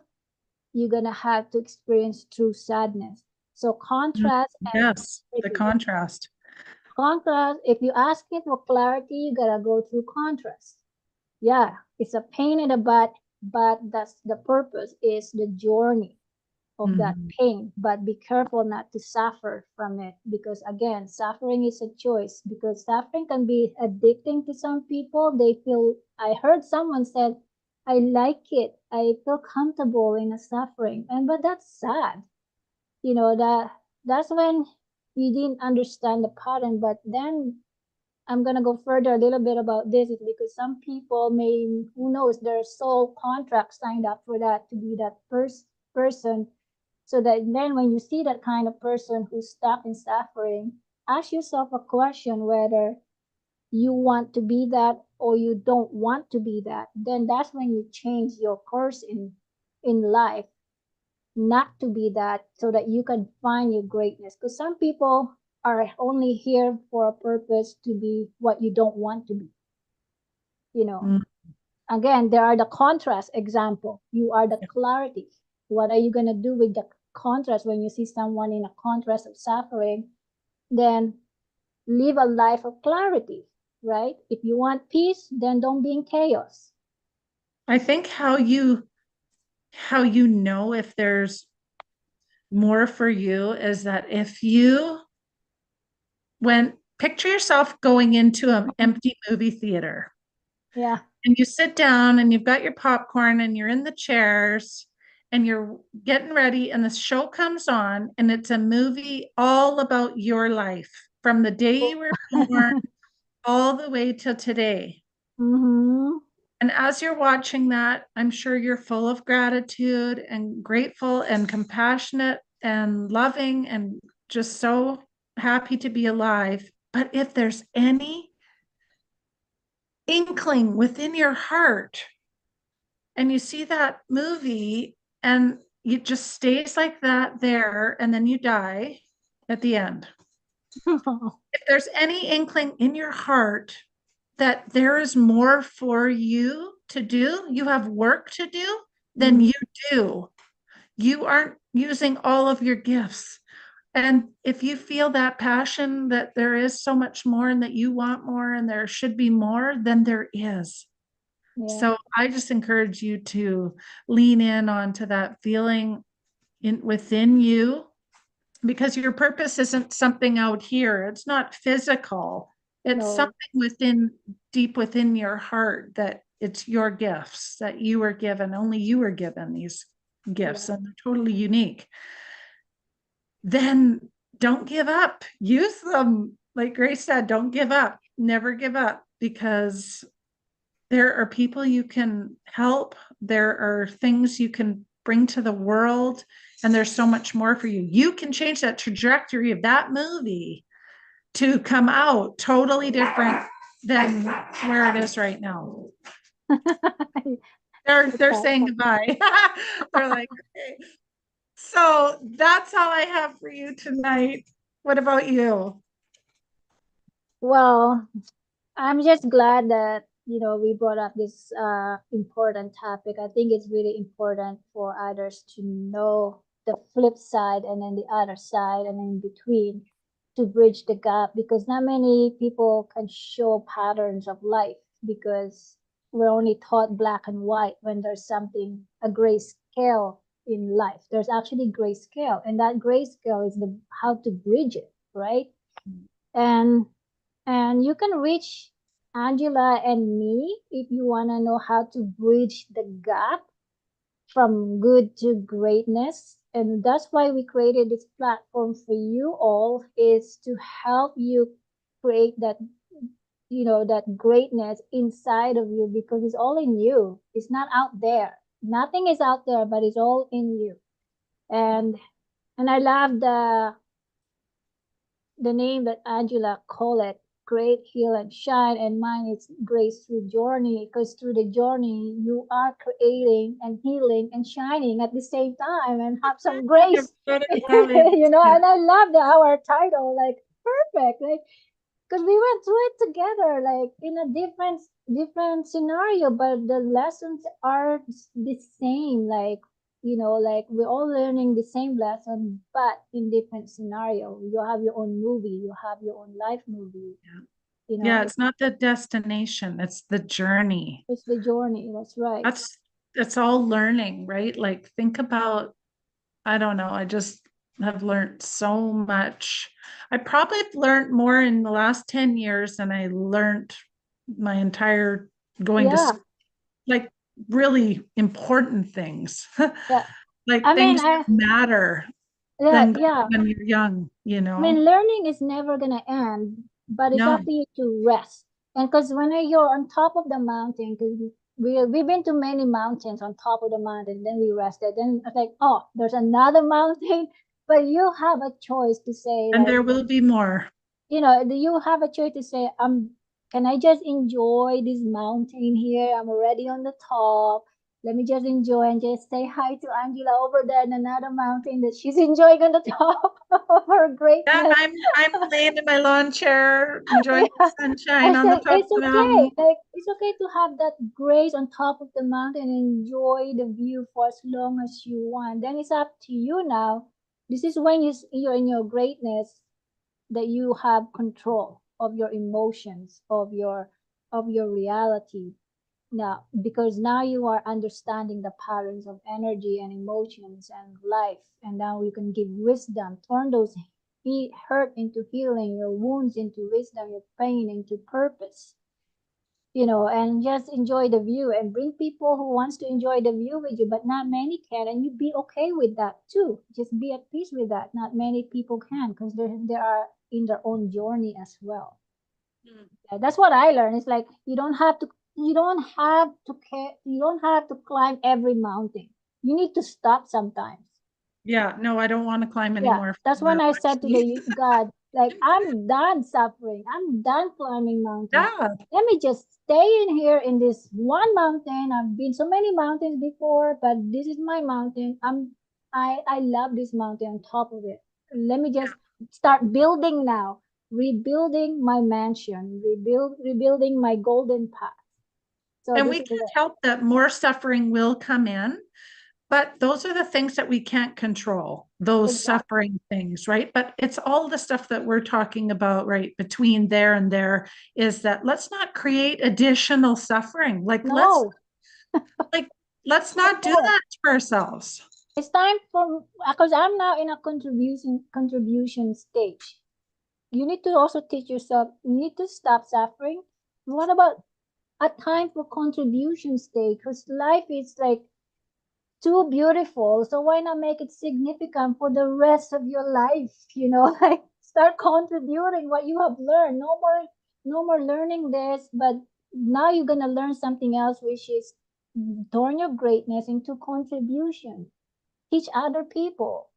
[SPEAKER 1] you're gonna have to experience true sadness. So
[SPEAKER 2] Mm,
[SPEAKER 1] contrast and
[SPEAKER 2] yes, the
[SPEAKER 1] clarity.
[SPEAKER 2] contrast.
[SPEAKER 1] Contrast, if you ask it for clarity, you gotta go through contrast. Yeah, it's a pain in the butt, but that's the purpose, is the journey of that
[SPEAKER 2] Mhm.
[SPEAKER 1] pain. But be careful not to suffer from it, because again, suffering is a choice, because suffering can be addicting to some people. I heard someone said, I like it, I feel comfortable in a suffering, and but that's sad. That's when you didn't understand the pattern. But then I'm gonna go further a little bit about this, is because some people may, who knows, their soul contract signed up for that, to be that first person. So that then when you see that kind of person who's stuck in suffering, ask yourself a question whether you want to be that or you don't want to be that. Then that's when you change your course in life, not to be that, so that you can find your greatness. Because some people are only here for a purpose to be what you don't want to be. You know,
[SPEAKER 2] Mm,
[SPEAKER 1] again, there are the contrast example. You are the clarity. What are you going to do with the contrast when you see someone in a contrast of suffering? Then live a life of clarity, right? If you want peace, then don't be in chaos.
[SPEAKER 2] I think how you know if there's more for you is that if you when picture yourself going into an empty movie theater
[SPEAKER 1] Yeah.
[SPEAKER 2] and you sit down and you've got your popcorn and you're in the chairs and you're getting ready and the show comes on and it's a movie all about your life from the day you were born all the way till today.
[SPEAKER 1] Mm-hmm.
[SPEAKER 2] And as you're watching that, I'm sure you're full of gratitude and grateful and compassionate and loving and just so happy to be alive. But if there's any inkling within your heart and you see that movie and it just stays like that there and then you die at the end. If there's any inkling in your heart that there is more for you to do, you have work to do, then
[SPEAKER 1] Mm,
[SPEAKER 2] you do. You aren't using all of your gifts. And if you feel that passion that there is so much more and that you want more and there should be more, then there is.
[SPEAKER 1] yeah,
[SPEAKER 2] So I just encourage you to lean in onto that feeling in within you because your purpose isn't something out here. It's not physical. It's
[SPEAKER 1] no,
[SPEAKER 2] something within deep within your heart that it's your gifts that you were given. Only you were given these gifts
[SPEAKER 1] yeah,
[SPEAKER 2] and they're totally unique. Then don't give up. Use them. Like Grace said, don't give up. Never give up because there are people you can help. There are things you can bring to the world, and there's so much more for you. You can change that trajectory of that movie to come out totally different than where it is right now. They're saying
[SPEAKER 1] exactly.
[SPEAKER 2] goodbye. They're like, okay. So that's all I have for you tonight. What about you?
[SPEAKER 1] Well, I'm just glad that we brought up this important topic. I think it's really important for others to know the flip side and then the other side and in between to bridge the gap because not many people can show patterns of life because we're only taught black and white when there's something a gray scale in life. There's actually gray scale, and that gray scale is the how to bridge it, right? And you can reach Angela and me if you want to know how to bridge the gap from good to greatness. And that's why we created this platform for you all is to help you create that, that greatness inside of you because it's all in you. It's not out there. Nothing is out there, but it's all in you. And I love the name that Angela called it, Great Heal and Shine, and mine is Grace Through Journey, because through the journey you are creating and healing and shining at the same time and have some grace. And I love our title, like perfect, like because we went through it together, like in a different scenario, but the lessons are the same. Like we're all learning the same lesson, but in different scenario. You have your own movie, you have your own life movie.
[SPEAKER 2] Yeah,
[SPEAKER 1] It's
[SPEAKER 2] it's not the destination, it's the journey.
[SPEAKER 1] it's the journey. That's right.
[SPEAKER 2] That's it's all learning, right? Like think about, I don't know, I just have learned so much. I probably have learned more in the last 10 years than I learned my entire going to
[SPEAKER 1] Yeah,
[SPEAKER 2] school, like really important things,
[SPEAKER 1] yeah.
[SPEAKER 2] like
[SPEAKER 1] I mean,
[SPEAKER 2] things that matter
[SPEAKER 1] yeah,
[SPEAKER 2] than
[SPEAKER 1] yeah.
[SPEAKER 2] when you're young, you
[SPEAKER 1] I mean,
[SPEAKER 2] know?
[SPEAKER 1] learning is never gonna end, but it's
[SPEAKER 2] No.
[SPEAKER 1] up to you to rest. And because when you're on top of the mountain, because we've been to many mountains on top of the mountain, then we rested. Then it's like, oh, there's another mountain, but you have a choice to say
[SPEAKER 2] And
[SPEAKER 1] like,
[SPEAKER 2] there will be more.
[SPEAKER 1] you have a choice to say, can I just enjoy this mountain here? I'm already on the top. Let me just enjoy and just say hi to Angela over there in another mountain that she's enjoying on the top of her
[SPEAKER 2] Yeah,
[SPEAKER 1] greatness.
[SPEAKER 2] I'm laying in my lawn chair, enjoying the
[SPEAKER 1] I
[SPEAKER 2] sunshine on the
[SPEAKER 1] said
[SPEAKER 2] top of
[SPEAKER 1] it's
[SPEAKER 2] the
[SPEAKER 1] okay.
[SPEAKER 2] mountain.
[SPEAKER 1] Like it's okay to have that grace on top of the mountain and enjoy the view for as long as you want. Then it's up to you now. This is when you're in your greatness that you have control of your emotions, of your reality now, because now you are understanding the patterns of energy and emotions and life, and now you can give wisdom, turn those hurt into healing, your wounds into wisdom, your pain into purpose. and just enjoy the view and bring people who wants to enjoy the view with you, but not many can, and you be okay with that too. Just be at peace with that. Not many people can because they are in their own journey as well.
[SPEAKER 2] Mm.
[SPEAKER 1] Yeah, that's what I learned. It's like you don't have to climb every mountain. You need to stop sometimes.
[SPEAKER 2] Yeah, no, I don't want to climb
[SPEAKER 1] Yeah,
[SPEAKER 2] anymore
[SPEAKER 1] that's
[SPEAKER 2] from
[SPEAKER 1] when
[SPEAKER 2] that,
[SPEAKER 1] I said to
[SPEAKER 2] actually.
[SPEAKER 1] the God, like, I'm done suffering. I'm done climbing mountains.
[SPEAKER 2] Yeah,
[SPEAKER 1] Let me just stay in here in this one mountain. I've been so many mountains before, but this is my mountain. I love this mountain on top of it. Let me just start building now, rebuilding my mansion, rebuilding my golden path. So
[SPEAKER 2] and
[SPEAKER 1] this
[SPEAKER 2] we
[SPEAKER 1] is
[SPEAKER 2] can't
[SPEAKER 1] it.
[SPEAKER 2] help that more suffering will come in. But those are the things that we can't control, those
[SPEAKER 1] Exactly.
[SPEAKER 2] suffering things, right? But it's all the stuff that we're talking about, right? Between there and there is that let's not create additional suffering.
[SPEAKER 1] No,
[SPEAKER 2] Like let's
[SPEAKER 1] no
[SPEAKER 2] not do
[SPEAKER 1] more.
[SPEAKER 2] that to ourselves.
[SPEAKER 1] It's time for because I'm now in a contribution stage. You need to also teach yourself. You need to stop suffering. What about a time for contribution stage? Because life is like too beautiful. So why not make it significant for the rest of your life? Like start contributing what you have learned. No more learning this, but now you're gonna learn something else, which is turn your greatness into contribution. Teach other people,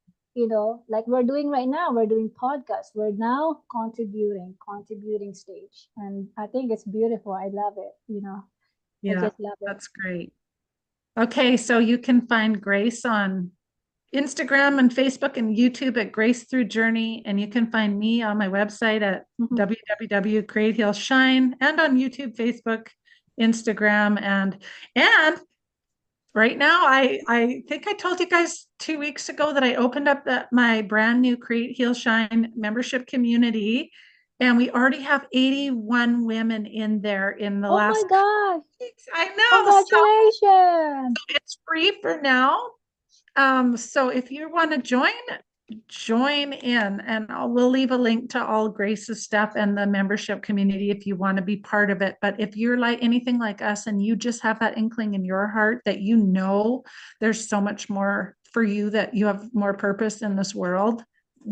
[SPEAKER 1] like we're doing right now. We're doing podcasts. We're now contributing stage. And I think it's beautiful. I love it. I
[SPEAKER 2] Yeah,
[SPEAKER 1] just love it.
[SPEAKER 2] that's great. Okay, so you can find Grace on Instagram and Facebook and YouTube at Grace Through Journey. And you can find me on my website at
[SPEAKER 1] Mhm.
[SPEAKER 2] www Create Heal Shine and on YouTube, Facebook, Instagram, and right now I think I told you guys 2 weeks ago that I opened up my brand new Create Heal Shine membership community. And we already have 81 women in there in the
[SPEAKER 1] Oh my
[SPEAKER 2] last
[SPEAKER 1] gosh.
[SPEAKER 2] weeks. I know. So
[SPEAKER 1] Congratulations.
[SPEAKER 2] it's free for now. So if you want to join in, and we'll leave a link to all Grace's stuff and the membership community if you want to be part of it. But if you're like anything like us and you just have that inkling in your heart that there's so much more for you, that you have more purpose in this world,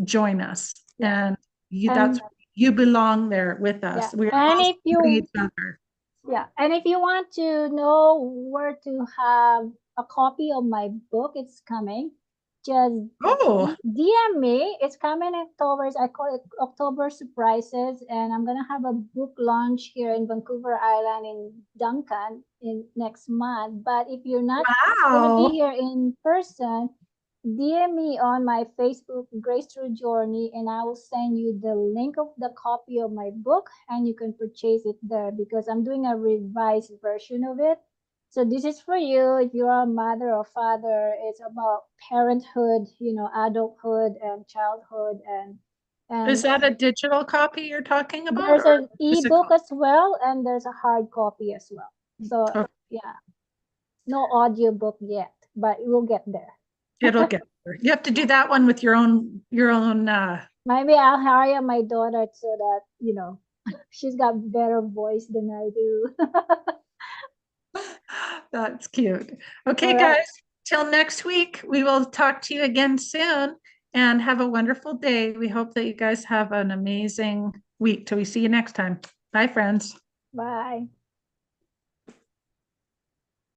[SPEAKER 2] join us.
[SPEAKER 1] Yeah.
[SPEAKER 2] And
[SPEAKER 1] And
[SPEAKER 2] you belong there with
[SPEAKER 1] yeah.
[SPEAKER 2] us. We're
[SPEAKER 1] And
[SPEAKER 2] all
[SPEAKER 1] if
[SPEAKER 2] supporting
[SPEAKER 1] you
[SPEAKER 2] each other.
[SPEAKER 1] Yeah, and if you want to know where to have a copy of my book, it's coming. Just
[SPEAKER 2] Oh,
[SPEAKER 1] DM me. It's coming in October. I call it October Surprises, and I'm gonna have a book launch here in Vancouver Island in Duncan in next month. But if you're not gonna be
[SPEAKER 2] wow.
[SPEAKER 1] here in person, DM me on my Facebook, Grace Through Journey, and I will send you the link of the copy of my book, and you can purchase it there because I'm doing a revised version of it. So this is for you if you're a mother or father. It's about parenthood, adulthood and childhood,
[SPEAKER 2] Is
[SPEAKER 1] and
[SPEAKER 2] that a digital copy you're talking about
[SPEAKER 1] there's
[SPEAKER 2] or
[SPEAKER 1] an ebook
[SPEAKER 2] physical?
[SPEAKER 1] as well, and there's a hard copy as well. So
[SPEAKER 2] Oh,
[SPEAKER 1] yeah, no audio book yet, but it will get there.
[SPEAKER 2] it'll get there. You have to do that one with your own.
[SPEAKER 1] Maybe I'll hire my daughter so that, she's got better voice than I do.
[SPEAKER 2] That's cute.
[SPEAKER 1] All
[SPEAKER 2] Okay,
[SPEAKER 1] right.
[SPEAKER 2] guys, till next week, we will talk to you again soon and have a wonderful day. We hope that you guys have an amazing week till we see you next time. Bye, friends.
[SPEAKER 1] Bye.